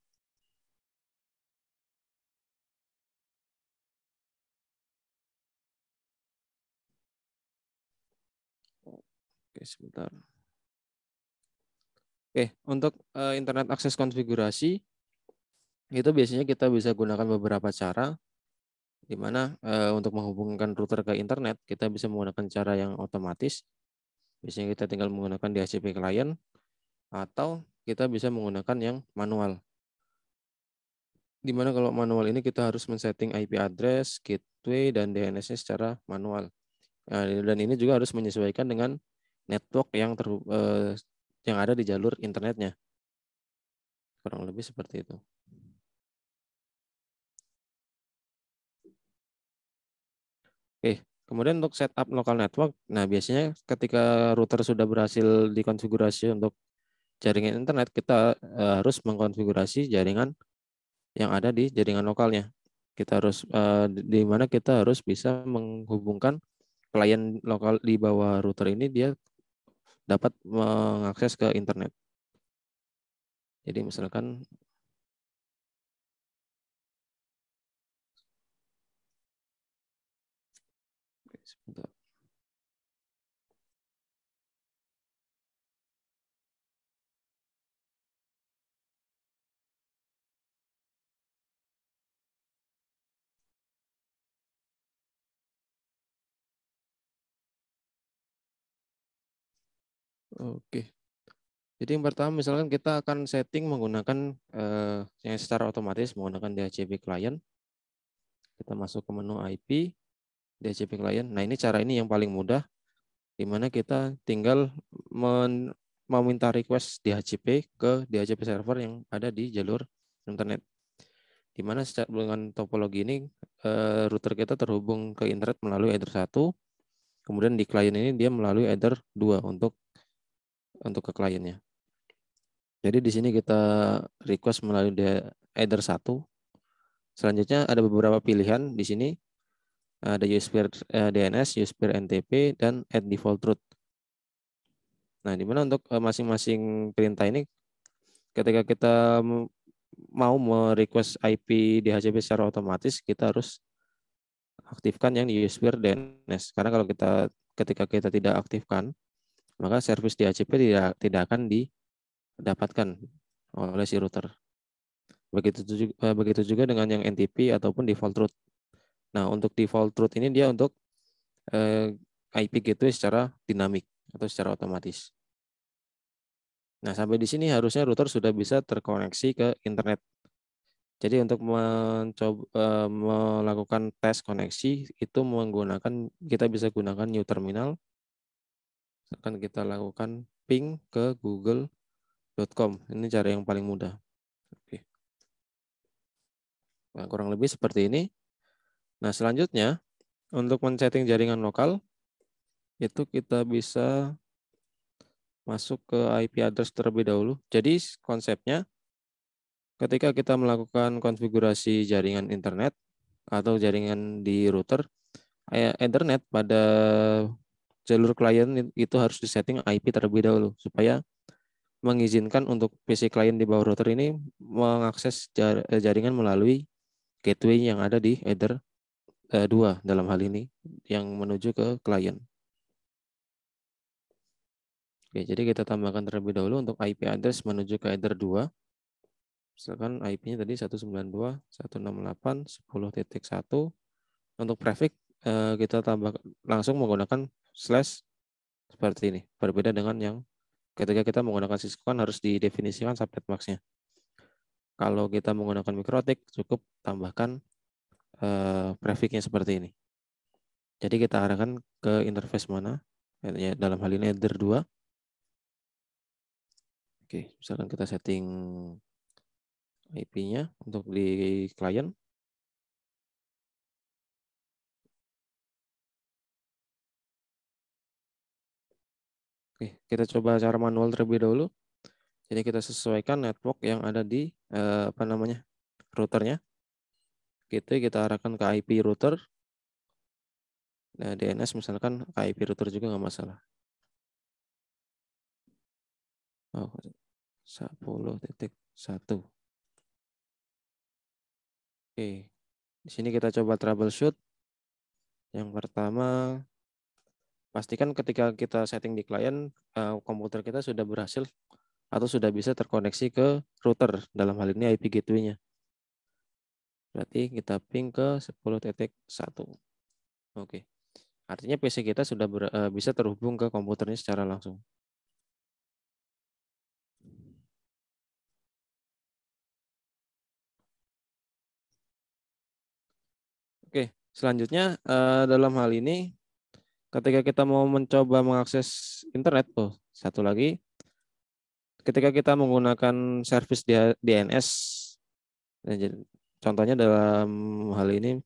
Oke, sebentar. Oke, untuk internet akses konfigurasi, itu biasanya kita bisa gunakan beberapa cara, di mana untuk menghubungkan router ke internet, kita bisa menggunakan cara yang otomatis. Biasanya kita tinggal menggunakan DHCP client, atau kita bisa menggunakan yang manual. Di mana kalau manual ini kita harus men-setting IP address, gateway, dan DNS-nya secara manual. Dan ini juga harus menyesuaikan dengan network yang ada di jalur internetnya. Kurang lebih seperti itu. Oke, kemudian untuk setup local network, nah biasanya ketika router sudah berhasil dikonfigurasi untuk jaringan internet, kita harus mengkonfigurasi jaringan yang ada di jaringan lokalnya. Kita harus di mana kita harus bisa menghubungkan klien lokal di bawah router ini, dia dapat mengakses ke internet. Jadi misalkan sebentar. Oke. Jadi yang pertama misalkan kita akan setting menggunakan yang secara otomatis menggunakan DHCP client. Kita masuk ke menu IP, DHCP client. Nah ini cara ini yang paling mudah, di mana kita tinggal meminta request DHCP ke DHCP server yang ada di jalur internet. Di mana dengan topologi ini router kita terhubung ke internet melalui header 1, kemudian di client ini dia melalui header 2 untuk ke kliennya. Jadi di sini kita request melalui header 1. Selanjutnya ada beberapa pilihan di sini. Ada usepair DNS, usepair NTP, dan add default route. Nah, di mana untuk masing-masing perintah ini ketika kita mau merequest IP DHCP secara otomatis, kita harus aktifkan yang usepair DNS. Karena kalau ketika kita tidak aktifkan, maka service DHCP tidak akan didapatkan oleh si router. Begitu juga dengan yang NTP ataupun default route. Nah, untuk default route ini dia untuk IP gateway secara dinamik atau secara otomatis. Nah, sampai di sini harusnya router sudah bisa terkoneksi ke internet. Jadi untuk melakukan tes koneksi itu kita bisa gunakan new terminal. Akan kita lakukan ping ke google.com. Ini cara yang paling mudah. Oke. Nah, kurang lebih seperti ini. Nah, selanjutnya untuk men-setting jaringan lokal itu kita bisa masuk ke IP address terlebih dahulu. Jadi konsepnya ketika kita melakukan konfigurasi jaringan internet atau jaringan di router, Ethernet pada jalur klien itu harus disetting IP terlebih dahulu supaya mengizinkan untuk PC klien di bawah router ini mengakses jaringan melalui gateway yang ada di header 2 dalam hal ini yang menuju ke klien. Oke, jadi kita tambahkan terlebih dahulu untuk IP address menuju ke header 2. Misalkan IP-nya tadi 192.168.10.1. Untuk prefix kita tambah langsung menggunakan slash seperti ini. Berbeda dengan yang ketika kita menggunakan syscon harus didefinisikan subnet max-nya. Kalau kita menggunakan mikrotik cukup tambahkan prefix-nya seperti ini. Jadi kita arahkan ke interface mana? Ya, dalam hal ini header 2. Oke, misalkan kita setting IP-nya untuk di klien. Oke, kita coba cara manual terlebih dahulu. Jadi kita sesuaikan network yang ada di routernya. Kita arahkan ke IP router. Nah, DNS misalkan ke IP router juga nggak masalah. 10.1. Oke, di sini kita coba troubleshoot. Yang pertama, pastikan ketika kita setting di klien, komputer kita sudah berhasil atau sudah bisa terkoneksi ke router, dalam hal ini IP gateway-nya. Berarti kita ping ke 10.1. Oke, artinya PC kita sudah bisa terhubung ke komputernya secara langsung. Oke, selanjutnya dalam hal ini ketika kita mau mencoba mengakses internet, satu lagi, ketika kita menggunakan service DNS, contohnya dalam hal ini,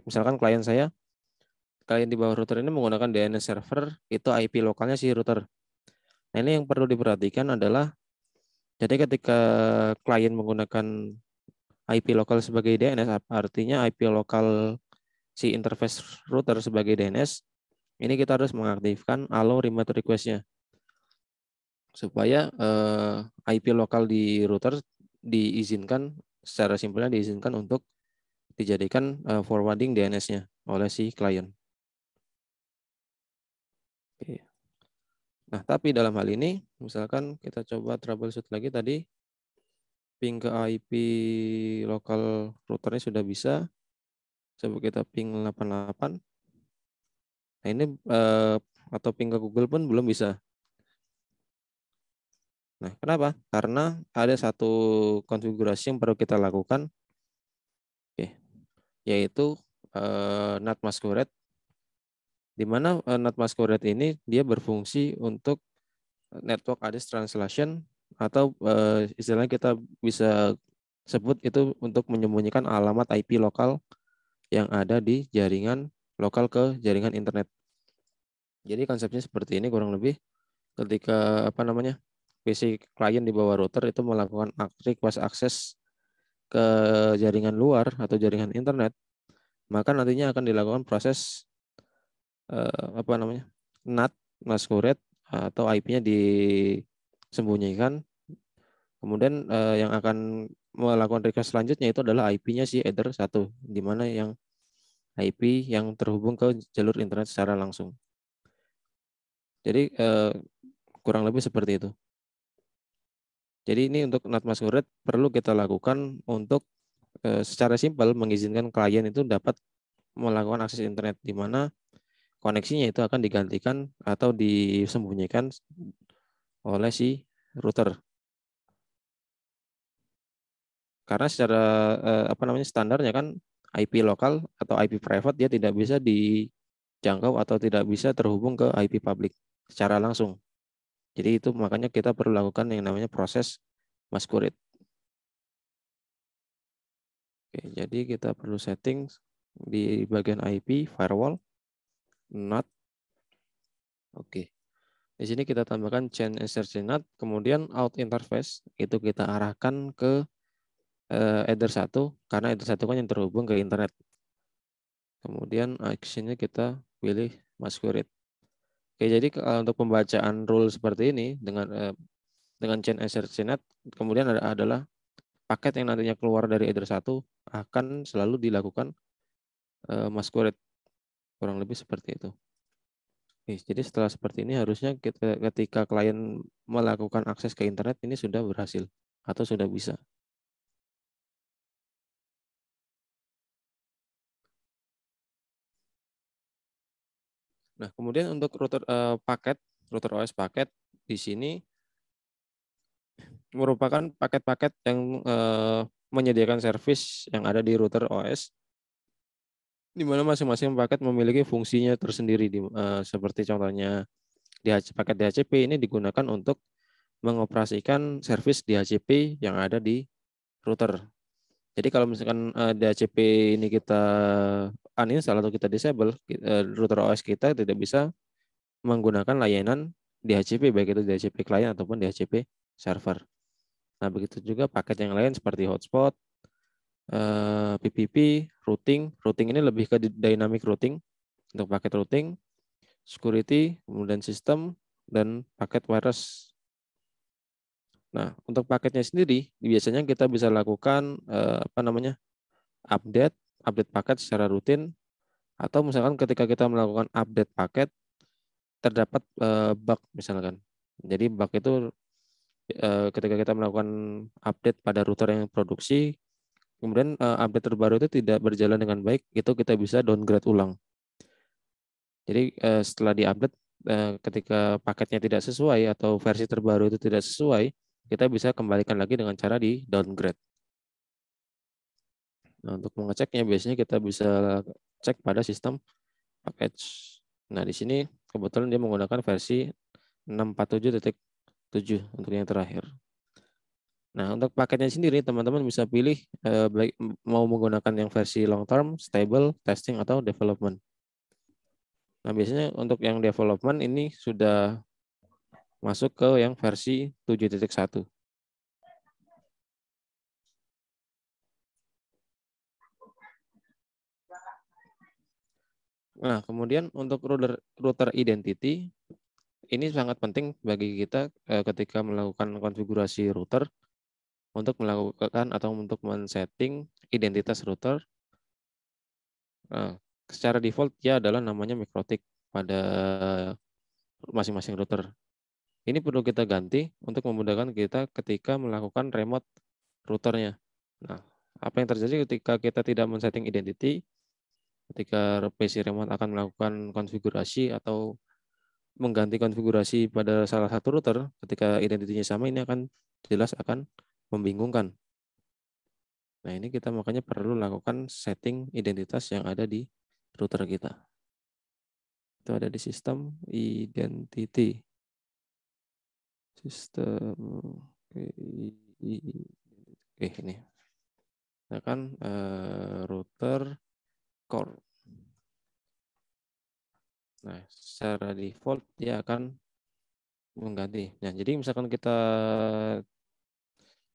misalkan klien di bawah router ini menggunakan DNS server, itu IP lokalnya si router. Nah ini yang perlu diperhatikan adalah, jadi ketika klien menggunakan IP lokal sebagai DNS, artinya IP lokal si interface router sebagai DNS, ini kita harus mengaktifkan allow remote request-nya supaya IP lokal di router diizinkan, secara simpelnya diizinkan untuk dijadikan forwarding DNS-nya oleh si klien. Oke. Nah, tapi dalam hal ini, misalkan kita coba troubleshoot lagi tadi, ping ke IP lokal routernya sudah bisa. Coba kita ping 88. Nah ini atau ping ke Google pun belum bisa. Nah, kenapa? Karena ada satu konfigurasi yang perlu kita lakukan, yaitu NAT masquerade, di mana NAT masquerade ini dia berfungsi untuk network address translation, atau istilahnya kita bisa sebut itu untuk menyembunyikan alamat IP lokal yang ada di jaringan lokal ke jaringan internet. Jadi konsepnya seperti ini kurang lebih, ketika PC klien di bawah router itu melakukan request akses ke jaringan luar atau jaringan internet, maka nantinya akan dilakukan proses NAT masquerade atau IP-nya disembunyikan. Kemudian yang akan melakukan request selanjutnya itu adalah IP-nya si header 1, di mana yang IP yang terhubung ke jalur internet secara langsung. Jadi kurang lebih seperti itu. Jadi ini untuk NAT masquerade perlu kita lakukan untuk secara simpel mengizinkan klien itu dapat melakukan akses internet, di mana koneksinya itu akan digantikan atau disembunyikan oleh si router. Karena secara standarnya kan IP lokal atau IP private dia tidak bisa dijangkau atau tidak bisa terhubung ke IP public secara langsung. Jadi itu makanya kita perlu lakukan yang namanya proses masquerade. Oke, jadi kita perlu setting di bagian IP firewall NAT. Oke. Di sini kita tambahkan chain insertion NAT, kemudian out interface itu kita arahkan ke header 1, karena header 1 kan yang terhubung ke internet. Kemudian actionnya kita pilih masquerade. Oke, jadi untuk pembacaan rule seperti ini dengan chain insertion NAT, kemudian adalah paket yang nantinya keluar dari header 1 akan selalu dilakukan masquerade. Kurang lebih seperti itu. Oke, jadi setelah seperti ini harusnya kita ketika klien melakukan akses ke internet ini sudah berhasil atau sudah bisa. Nah, kemudian untuk router router OS paket di sini merupakan paket-paket yang menyediakan service yang ada di router OS, di mana masing-masing paket memiliki fungsinya tersendiri. Seperti contohnya paket DHCP ini digunakan untuk mengoperasikan service DHCP yang ada di router. Jadi kalau misalkan DHCP ini kita uninstall atau kita disable, router OS kita tidak bisa menggunakan layanan DHCP, baik itu DHCP client ataupun DHCP server. Nah, begitu juga paket yang lain seperti hotspot, PPP, routing. Routing ini lebih ke dynamic routing untuk paket routing, security, kemudian sistem, dan paket wireless. Nah, untuk paketnya sendiri biasanya kita bisa lakukan update paket secara rutin, atau misalkan ketika kita melakukan update paket terdapat bug misalkan. Jadi bug itu ketika kita melakukan update pada router yang produksi, kemudian update terbaru itu tidak berjalan dengan baik, itu kita bisa downgrade ulang. Jadi setelah diupdate, ketika paketnya tidak sesuai atau versi terbaru itu tidak sesuai, kita bisa kembalikan lagi dengan cara di downgrade. Nah, untuk mengeceknya biasanya kita bisa cek pada sistem package. Nah, di sini kebetulan dia menggunakan versi 647.7 untuk yang terakhir. Nah, untuk paketnya sendiri teman-teman bisa pilih baik mau menggunakan yang versi long term, stable, testing, atau development. Nah, biasanya untuk yang development ini sudah masuk ke yang versi 7.1. Nah, kemudian untuk router identity ini sangat penting bagi kita ketika melakukan konfigurasi router untuk melakukan atau untuk men-setting identitas router. Nah, secara default dia adalah namanya MikroTik pada masing-masing router. Ini perlu kita ganti untuk memudahkan kita ketika melakukan remote routernya. Nah, apa yang terjadi ketika kita tidak men-setting identity? Ketika PC remote akan melakukan konfigurasi atau mengganti konfigurasi pada salah satu router ketika identitinya sama, ini akan jelas akan membingungkan. Nah, ini kita makanya perlu lakukan setting identitas yang ada di router kita. Itu ada di sistem identity. Sistem ini. Misalkan router core. Nah, secara default dia akan mengganti. Nah, jadi misalkan kita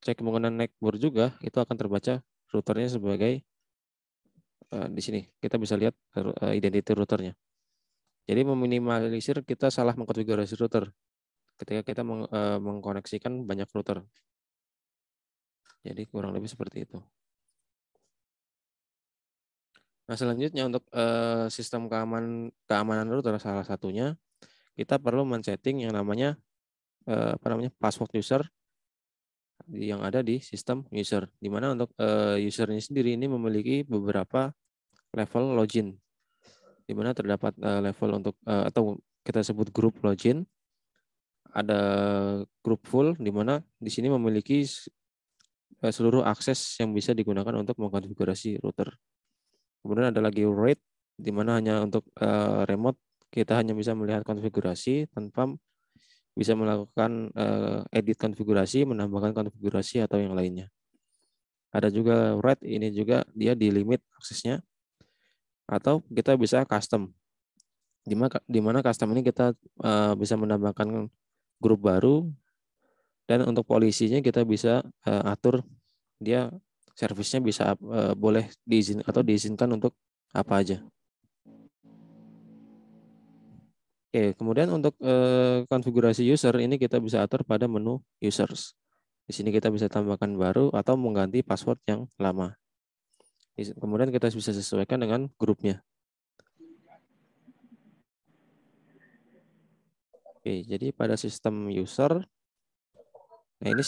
cek menggunakan netboard juga, itu akan terbaca routernya sebagai di sini. Kita bisa lihat identity routernya. Jadi meminimalisir kita salah mengkonfigurasi router ketika kita mengkoneksikan banyak router. Jadi kurang lebih seperti itu. Nah, selanjutnya untuk sistem keamanan router, salah satunya kita perlu men-setting yang namanya password user yang ada di sistem user, di mana untuk user ini sendiri ini memiliki beberapa level login, di mana terdapat level untuk atau kita sebut grup login, ada grup full, di mana di sini memiliki seluruh akses yang bisa digunakan untuk mengkonfigurasi router. Kemudian ada lagi RAID, di mana hanya untuk remote kita hanya bisa melihat konfigurasi tanpa bisa melakukan edit konfigurasi, menambahkan konfigurasi atau yang lainnya. Ada juga RAID, ini juga dia di limit aksesnya, atau kita bisa custom, di mana custom ini kita bisa menambahkan grup baru, dan untuk polisinya kita bisa atur dia servisnya bisa boleh diizinkan untuk apa aja. Oke, kemudian untuk konfigurasi user ini kita bisa atur pada menu users. Di sini kita bisa tambahkan baru atau mengganti password yang lama. Kemudian kita bisa sesuaikan dengan grupnya. Oke, jadi pada sistem user, nah ini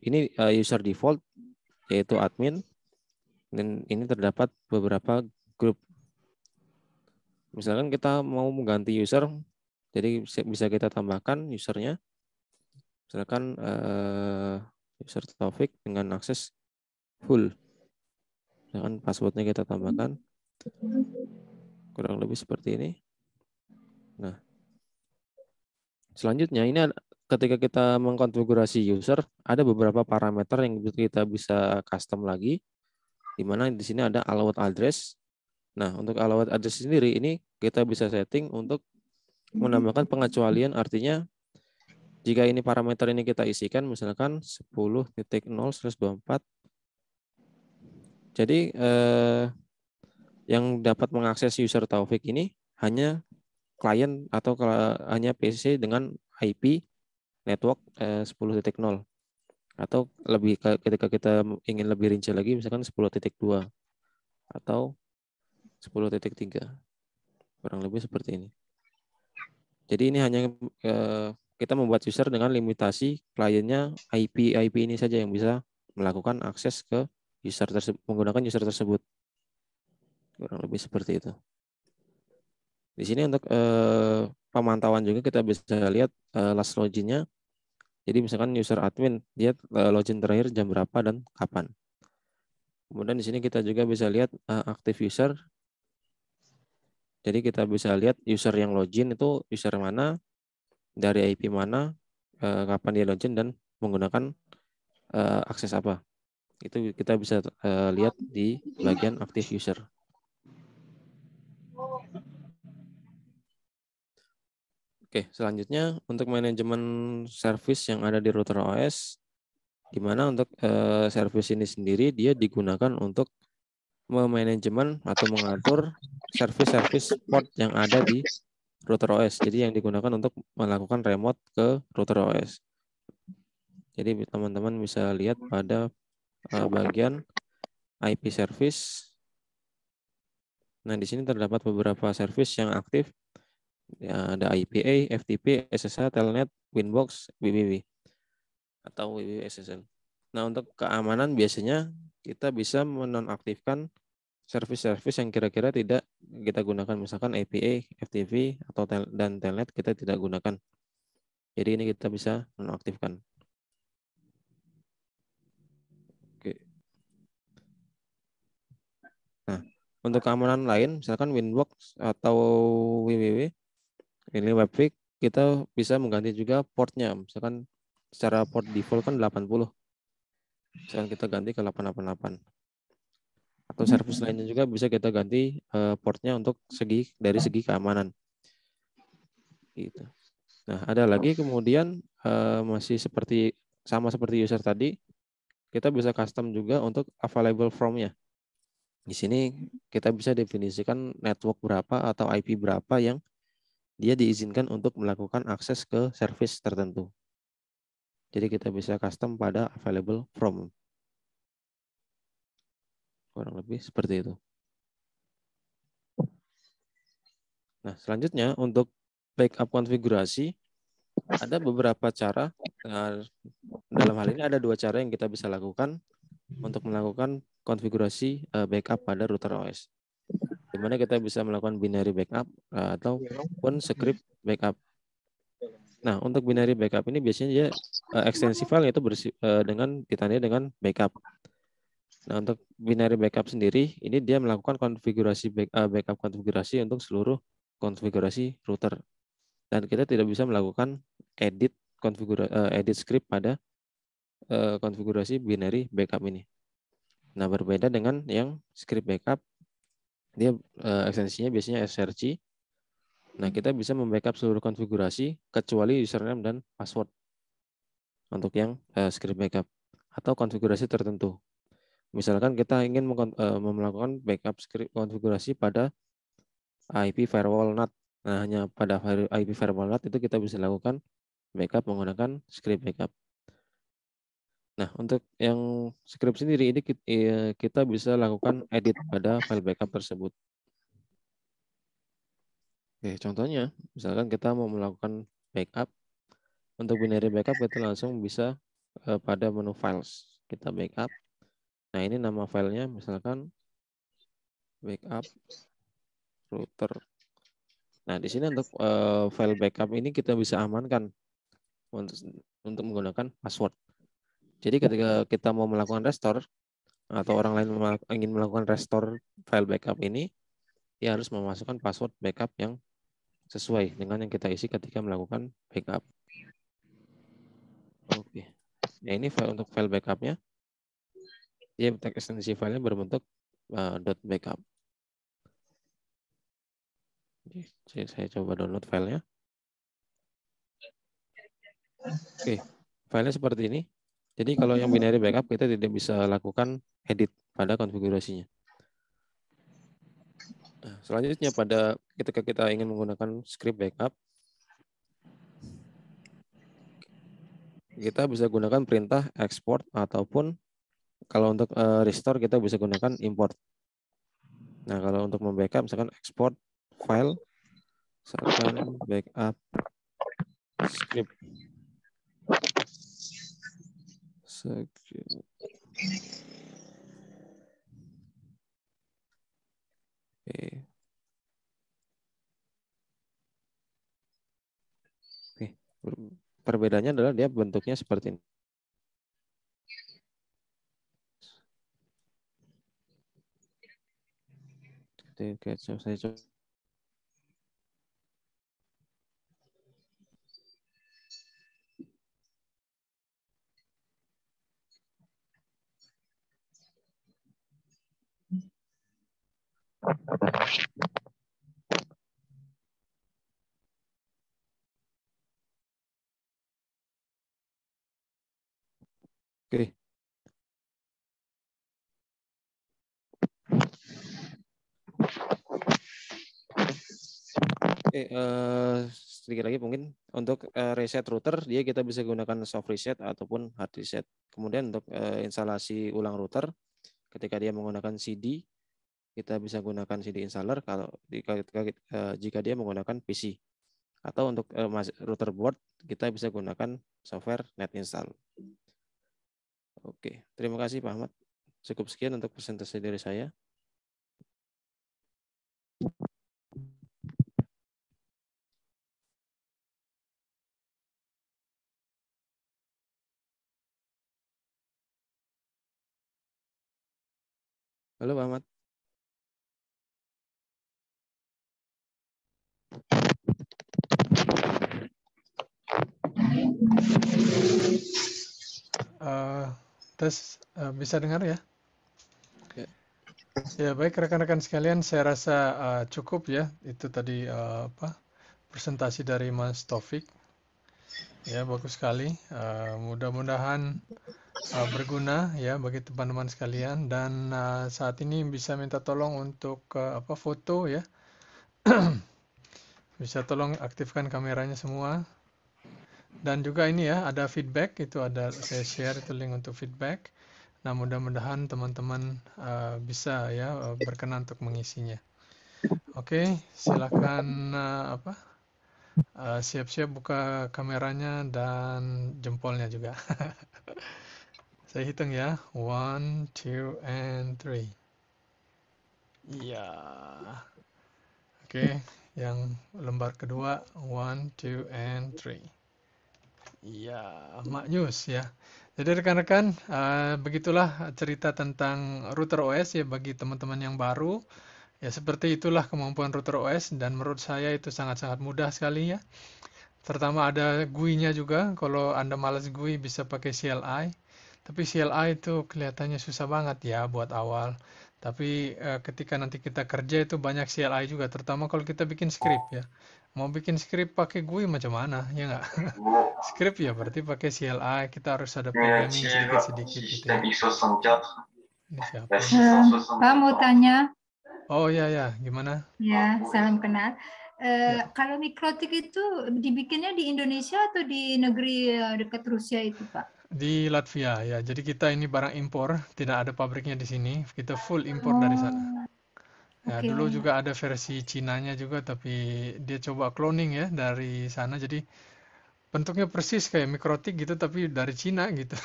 ini user default yaitu admin, dan ini terdapat beberapa grup. Misalkan kita mau mengganti user, jadi bisa kita tambahkan usernya. Misalkan user Taufik dengan akses full. Misalkan passwordnya kita tambahkan. Kurang lebih seperti ini. Nah, selanjutnya ini ketika kita mengkonfigurasi user, ada beberapa parameter yang kita bisa custom lagi, di mana di sini ada allowed address. Nah, untuk allowed address sendiri ini kita bisa setting untuk menambahkan pengecualian, artinya jika ini parameter ini kita isikan misalkan 10.0/24, jadi yang dapat mengakses user Taufik ini hanya klien atau hanya PC dengan IP network 10.0, atau lebih ketika kita ingin lebih rinci lagi misalkan 10.2 atau 10.3, kurang lebih seperti ini. Jadi ini hanya kita membuat user dengan limitasi kliennya IP ini saja yang bisa melakukan akses ke user tersebut, menggunakan user tersebut. Kurang lebih seperti itu. Di sini untuk pemantauan juga kita bisa lihat last loginnya. Jadi misalkan user admin dia login terakhir jam berapa dan kapan. Kemudian di sini kita juga bisa lihat active user. Jadi kita bisa lihat user yang login itu user mana, dari IP mana, kapan dia login, dan menggunakan akses apa. Itu kita bisa lihat di bagian active user. Oke, selanjutnya untuk manajemen service yang ada di router OS, di mana untuk service ini sendiri dia digunakan untuk memanajemen atau mengatur service port yang ada di router OS. Jadi yang digunakan untuk melakukan remote ke router OS. Jadi teman-teman bisa lihat pada bagian IP service. Nah, di sini terdapat beberapa service yang aktif. Ya, ada IPA, FTP, SSH, Telnet, Winbox, WWW atau WWW SSL. Nah, untuk keamanan biasanya kita bisa menonaktifkan service-service yang kira-kira tidak kita gunakan, misalkan APA, FTP atau dan telnet kita tidak gunakan. Jadi ini kita bisa nonaktifkan. Oke. Nah, untuk keamanan lain, misalkan Winbox atau WWW, ini Webfig, kita bisa mengganti juga portnya. Misalkan secara port default kan 80. Misalkan kita ganti ke 888. Atau service lainnya juga bisa kita ganti portnya untuk dari segi keamanan. Gitu. Nah, ada lagi kemudian masih sama seperti user tadi, kita bisa custom juga untuk available from-nya. Di sini kita bisa definisikan network berapa atau IP berapa yang dia diizinkan untuk melakukan akses ke service tertentu. Jadi kita bisa custom pada available from. Kurang lebih seperti itu. Nah, selanjutnya untuk backup konfigurasi, ada beberapa cara. Nah, dalam hal ini ada 2 cara yang kita bisa lakukan untuk melakukan konfigurasi backup pada router OS. Di mana kita bisa melakukan binary backup ataupun script backup. Nah, untuk binary backup ini biasanya dia ekstensi file itu ditandai dengan backup. Nah, untuk binary backup sendiri, ini dia melakukan konfigurasi backup konfigurasi untuk seluruh konfigurasi router. Dan kita tidak bisa melakukan edit script pada konfigurasi binary backup ini. Nah, berbeda dengan yang script backup, dia ekstensinya biasanya SRC. Nah, kita bisa membackup seluruh konfigurasi kecuali username dan password untuk yang script backup atau konfigurasi tertentu. Misalkan kita ingin melakukan backup script konfigurasi pada IP firewall NAT. Nah, hanya pada IP firewall NAT itu kita bisa lakukan backup menggunakan script backup. Nah, untuk yang script sendiri ini kita bisa lakukan edit pada file backup tersebut. Oke, contohnya, misalkan kita mau melakukan backup, untuk binary backup kita langsung bisa pada menu files. Kita backup. Nah, ini nama filenya misalkan backup router. Nah, di sini untuk file backup ini kita bisa amankan untuk menggunakan password. Jadi ketika kita mau melakukan restore atau orang lain ingin melakukan restore file backup ini, dia harus memasukkan password backup yang sesuai dengan yang kita isi ketika melakukan backup. Oke. Nah, ini untuk file backupnya. Dia ekstensi filenya berbentuk .backup. Jadi saya coba download filenya. Oke, filenya seperti ini. Jadi kalau yang binary backup kita tidak bisa lakukan edit pada konfigurasinya. Nah, selanjutnya ketika kita ingin menggunakan script backup, kita bisa gunakan perintah export ataupun kalau untuk restore kita bisa gunakan import. Nah, kalau untuk membackup misalkan export file, misalkan backup script. Oke. Perbedaannya adalah dia bentuknya seperti ini. Oke, saya coba. Oke. Oke, sedikit lagi mungkin untuk reset router dia kita bisa gunakan soft reset ataupun hard reset. Kemudian untuk instalasi ulang router ketika dia menggunakan CD kita bisa gunakan CD installer jika dia menggunakan PC. Atau untuk router board kita bisa gunakan software net install. Oke, terima kasih Pak Ahmad. Cukup sekian untuk presentasi dari saya. Halo Pak Ahmad. Tes bisa dengar ya? Ya. Ya baik rekan-rekan sekalian, saya rasa cukup ya. Itu tadi presentasi dari Mas Taufik. Ya bagus sekali. Mudah-mudahan berguna ya bagi teman-teman sekalian. Dan saat ini bisa minta tolong untuk foto ya. Bisa tolong aktifkan kameranya semua. Dan juga ini ya ada feedback, itu ada saya share itu link untuk feedback. Nah mudah-mudahan teman-teman bisa ya berkenan untuk mengisinya. Oke, silakan siap-siap buka kameranya dan jempolnya juga. Saya hitung ya, 1, 2, and 3. Iya. Oke, yang lembar kedua, 1, 2, and 3. Iya, maknyus ya. Jadi rekan-rekan, begitulah cerita tentang router OS ya bagi teman-teman yang baru. Ya seperti itulah kemampuan router OS dan menurut saya itu sangat-sangat mudah sekali ya. Pertama ada GUI-nya juga. Kalau Anda malas GUI bisa pakai CLI. Tapi CLI itu kelihatannya susah banget ya buat awal. Tapi ketika nanti kita kerja itu banyak CLI juga. Terutama kalau kita bikin script ya. Mau bikin script pakai GUI macam mana? Ya nggak? Script ya berarti pakai CLI. Kita harus ada programming sedikit-sedikit gitu ya. Ini siapa ini? Pak mau tanya, Oh ya ya, gimana? ya salam kenal. Ya. Kalau mikrotik itu dibikinnya di Indonesia atau di negeri dekat Rusia itu, Pak? Di Latvia ya. Jadi kita ini barang impor, tidak ada pabriknya di sini. Kita full impor dari sana. Ya, Oke. dulu juga ada versi Cinanya juga, tapi dia coba cloning ya dari sana. Jadi bentuknya persis kayak mikrotik gitu, tapi dari Cina gitu.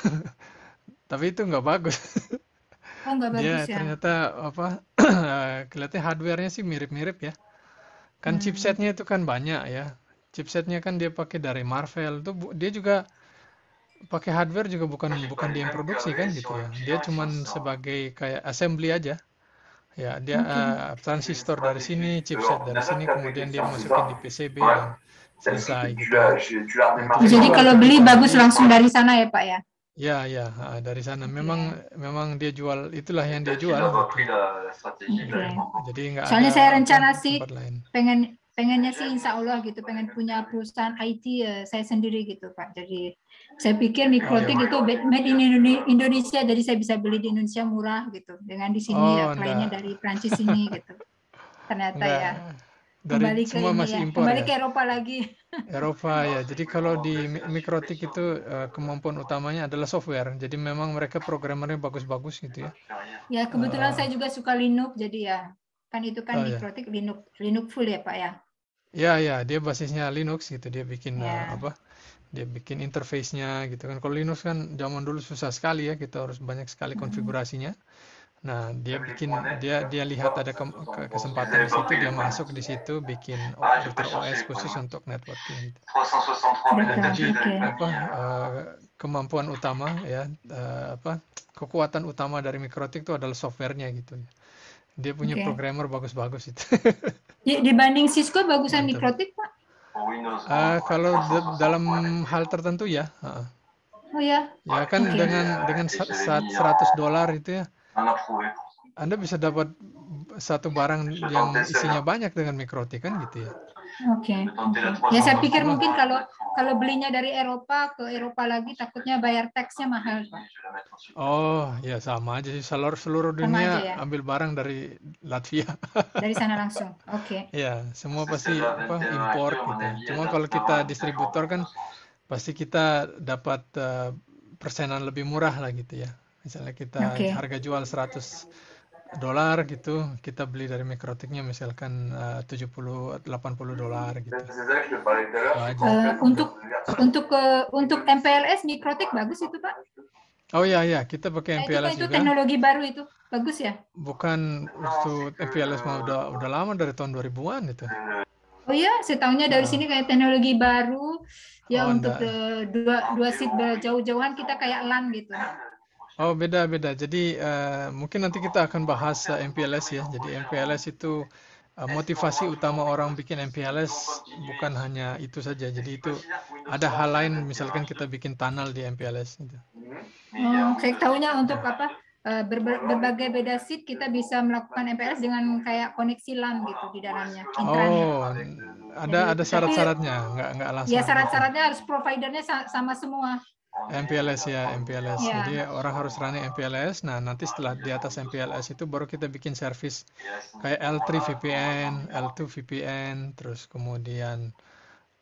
Tapi itu nggak bagus. Oh, nggak bagus Dia ya? ternyata kelihatannya hardware-nya sih mirip-mirip ya. Kan chipsetnya itu kan banyak ya. Chipsetnya kan dia pakai dari Marvell. Dia juga pakai hardware juga bukan dia yang produksi kan gitu ya. Dia cuman sebagai kayak assembly aja. Ya, dia transistor dari sini, chipset dari sini, kemudian dia masukin di PCB dan selesai gitu ya. Nah, Jadi kalau beli bagus langsung dari sana ya, Pak ya? Ya, ya, dari sana. Memang dia jual, itulah yang dia jual gitu. Jadi nggak ada Soalnya saya rencana sih tempat lain. pengennya sih insya Allah gitu, pengen punya perusahaan IT saya sendiri gitu Pak. Jadi saya pikir mikrotik itu made in Indonesia, jadi saya bisa beli di Indonesia murah gitu. Dengan di sini kliennya dari Prancis ini gitu. Ternyata ya kembali ke semua ini masih ya, impor kembali ya. ke Eropa lagi. Eropa ya. Jadi kalau di mikrotik itu kemampuan utamanya adalah software. Jadi memang mereka programmernya bagus-bagus gitu ya. Ya kebetulan saya juga suka Linux, jadi ya kan itu kan mikrotik Linux full ya Pak ya. Ya, dia basisnya Linux gitu. Dia bikin dia bikin interface-nya gitu kan. Kalau Linux kan zaman dulu susah sekali ya, kita harus banyak sekali konfigurasinya. Nah, dia lihat ada kesempatan di situ, dia masuk di situ bikin router OS khusus untuk networking gitu. Nah, jadi kemampuan utama ya kekuatan utama dari mikrotik itu adalah softwarenya gitu ya. Dia punya programmer bagus-bagus itu. Dibanding Cisco bagusan mikrotik Pak? Kalau dalam hal tertentu ya. Oh ya. Ya kan dengan $100 itu ya. Anda bisa dapat satu barang yang isinya banyak dengan mikrotik kan gitu ya. Oke. Ya saya pikir mungkin kalau belinya dari Eropa ke Eropa lagi takutnya bayar taxnya mahal Pak. Oh ya sama aja sih, seluruh dunia ambil barang dari Latvia. Dari sana langsung. Oke. Ya semua pasti import gitu. Cuma kalau kita distributor kan pasti kita dapat persenan lebih murah lah gitu ya. Misalnya kita harga jual $100 gitu, kita beli dari mikrotiknya misalkan $70-80 gitu. Untuk MPLS mikrotik bagus itu Pak? Oh ya, kita pakai MPLS itu juga. Teknologi baru itu bagus ya? Bukan, itu MPLS mah udah lama dari tahun 2000-an itu. Oh iya, setahunya dari sini kayak teknologi baru ya untuk dua seat berjauh-jauhan kita kayak LAN gitu. Oh, beda-beda. Jadi mungkin nanti kita akan bahas MPLS ya. Jadi MPLS itu motivasi utama orang bikin MPLS bukan hanya itu saja. Jadi itu ada hal lain, misalkan kita bikin tunnel di MPLS gitu. Saya tahunya untuk apa? Berbagai beda seat kita bisa melakukan MPLS dengan kayak koneksi LAN gitu di dalamnya, intranet. Oh, ada syarat-syaratnya, nggak langsung Ya begitu. syarat-syaratnya harus providernya sama semua. MPLS ya, MPLS. Ya. Jadi orang harus running MPLS. Nah, nanti setelah di atas MPLS itu baru kita bikin service kayak L3 VPN, L2 VPN, terus kemudian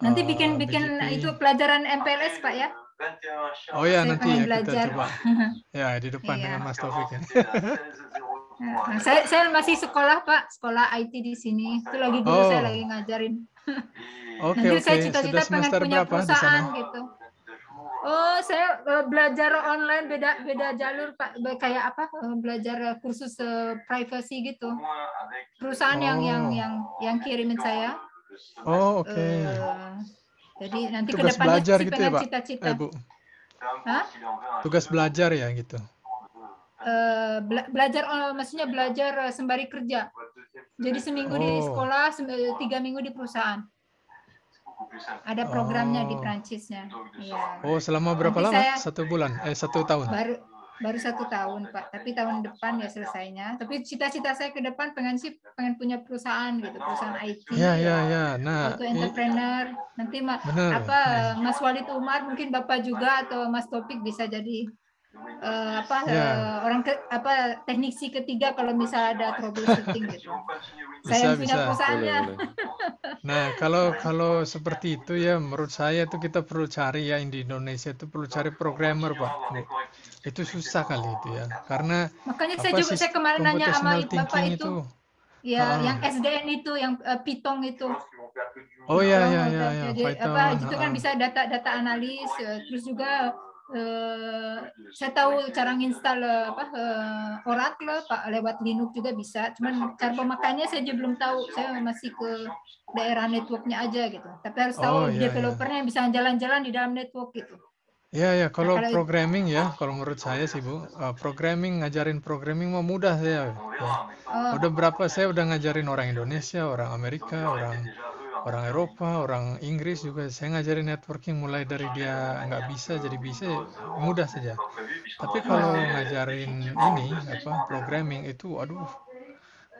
Nanti bikin BGP. itu pelajaran MPLS Pak ya. Oh ya, Saya nanti pengen ya kita belajar. coba. Ya, di depan Iya. dengan Mas Taufik ya. Nah, saya masih sekolah Pak, sekolah IT di sini. Itu lagi guru Oh. saya lagi ngajarin. Oke, Nanti oke. saya Sudah cita-cita pengen semester punya berapa di sana? perusahaan gitu. Oh, saya belajar online beda jalur Pak. Kayak apa? Belajar kursus privacy gitu. Perusahaan yang kirimin saya. Oh, oke. Jadi nanti ke Tugas depannya belajar sih gitu ya, pengen Pak? cita-cita. Bu. Hah? Tugas belajar ya gitu. Belajar maksudnya belajar sembari kerja. Jadi seminggu di sekolah, 3 minggu di perusahaan. Ada programnya di Prancisnya. Ya. Oh, selama berapa Nanti lama? saya 1 bulan? 1 tahun? Baru 1 tahun Pak. Tapi tahun depan ya selesainya. Tapi cita-cita saya ke depan pengen punya perusahaan gitu, perusahaan IT. Ya. Nah, auto entrepreneur. Nanti benar. Mas Walid Umar mungkin Bapak juga atau Mas Topik bisa jadi teknisi ketiga kalau misalnya ada troubleshooting gitu. Saya yang punya perusahaannya. Nah, kalau seperti itu ya menurut saya itu kita perlu cari ya di Indonesia itu perlu cari programmer, Pak. Itu susah kali itu ya. Karena makanya saya kemarin nanya sama Bapak itu. Ya, yang SDN itu, yang Python itu. Oh ya. Jadi Python. itu kan bisa data analis, terus juga saya tahu cara nginstal Oracle Pak lewat Linux juga bisa. Cuman cara pemakaiannya saya juga belum tahu. Saya masih ke daerah networknya aja gitu. Tapi harus tahu developernya yang bisa jalan-jalan di dalam network gitu. Ya, kalau programming ya, kalau menurut saya sih Bu, ngajarin programming mah mudah saya. Ya. Saya udah ngajarin orang Indonesia, orang Amerika, orang Eropa, orang Inggris juga. Saya ngajarin networking mulai dari dia nggak bisa jadi bisa, mudah saja. Tapi kalau ngajarin programming itu, aduh,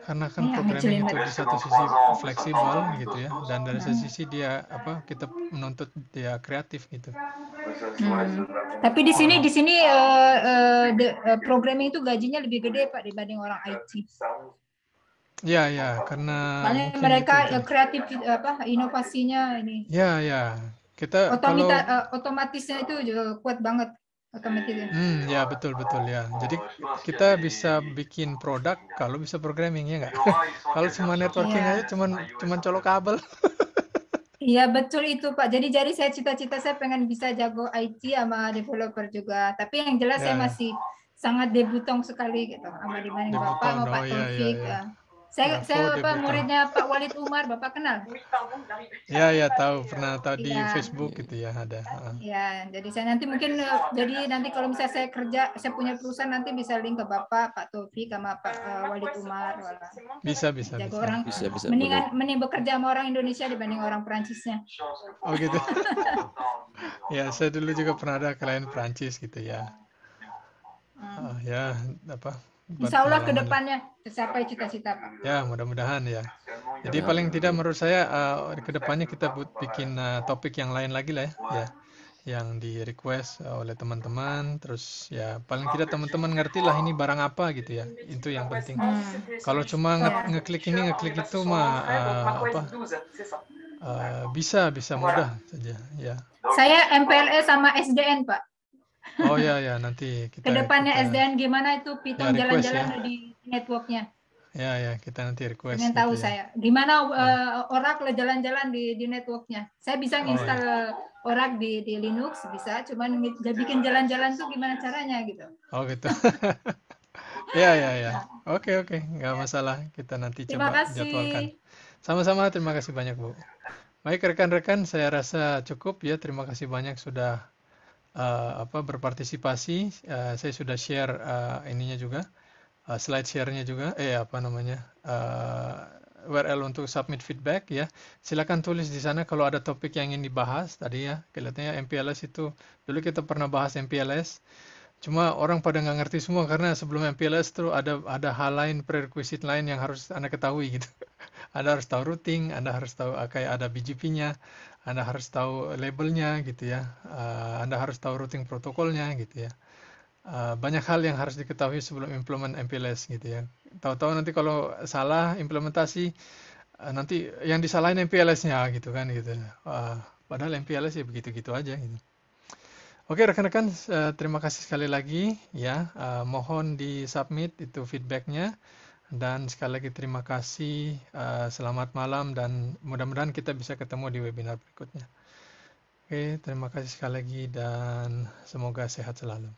karena kan programming itu di satu sisi fleksibel gitu ya, dan dari satu sisi dia kita menuntut dia kreatif gitu. Tapi di sini programming itu gajinya lebih gede Pak dibanding orang IT. Ya, karena mungkin mereka kreatif inovasinya ini. Ya. Kita otomatisnya itu juga kuat banget. Ya betul ya. Jadi kita bisa bikin produk kalau bisa programming ya nggak? Kalau cuma networking aja cuman colok kabel. Iya betul itu Pak. Jadi saya cita-cita saya pengen bisa jago IT sama developer juga. Tapi yang jelas saya masih sangat debutong sekali gitu sama dibanding Bapak sama Pak Taufik. Saya muridnya Pak Walid Umar, Bapak kenal? Ya, pernah tahu di Facebook gitu ya ada. Ya, jadi saya nanti mungkin nanti kalau misalnya saya punya perusahaan nanti bisa link ke Bapak, Pak Taufik sama Pak Walid Umar. Bisa. Orang bisa. Mending bekerja sama orang Indonesia dibanding orang Perancisnya. Oh gitu. Ya, saya dulu juga pernah ada klien Perancis gitu ya. Insya Allah ke depannya tercapai cita-cita Pak. Ya, mudah-mudahan ya. Jadi paling tidak menurut saya ke depannya kita bikin topik yang lain lagi lah ya. Yang di request oleh teman-teman, terus ya paling tidak teman-teman ngerti lah ini barang apa gitu ya. Itu yang penting. Kalau cuma ngeklik ini ngeklik itu mah bisa mudah saja ya. Saya MPLS sama SDN Pak. Oh ya, nanti kita kedepannya SDN gimana itu Python jalan-jalan di networknya. Ya, kita nanti request. Pengen tahu saya gimana Oracle jalan-jalan di networknya. Saya bisa install Oracle di Linux bisa, cuman bikin jalan-jalan tuh gimana caranya gitu. Oh gitu. Ya. Oke, nggak masalah. Kita nanti coba jadwalkan. Sama-sama, terima kasih banyak Bu. Baik rekan-rekan, saya rasa cukup ya. Terima kasih banyak sudah berpartisipasi. Saya sudah share ininya juga, slide share-nya juga, URL untuk submit feedback ya. Silakan tulis di sana kalau ada topik yang ingin dibahas tadi ya. Kelihatannya MPLS itu dulu kita pernah bahas MPLS. Cuma orang pada nggak ngerti semua karena sebelum MPLS tuh ada hal lain, prerequisite lain yang harus Anda ketahui gitu. Anda harus tahu routing, Anda harus tahu kayak ada BGP-nya, Anda harus tahu labelnya gitu ya. Anda harus tahu routing protokolnya gitu ya. Banyak hal yang harus diketahui sebelum implement MPLS gitu ya. Tahu-tahu nanti kalau salah implementasi, nanti yang disalahin MPLS-nya gitu kan gitu. Padahal MPLS ya begitu-gitu aja gitu. Oke rekan-rekan, terima kasih sekali lagi ya. Mohon di submit itu feedbacknya. Dan sekali lagi terima kasih, selamat malam dan mudah-mudahan kita bisa ketemu di webinar berikutnya. Oke, terima kasih sekali lagi dan semoga sehat selalu.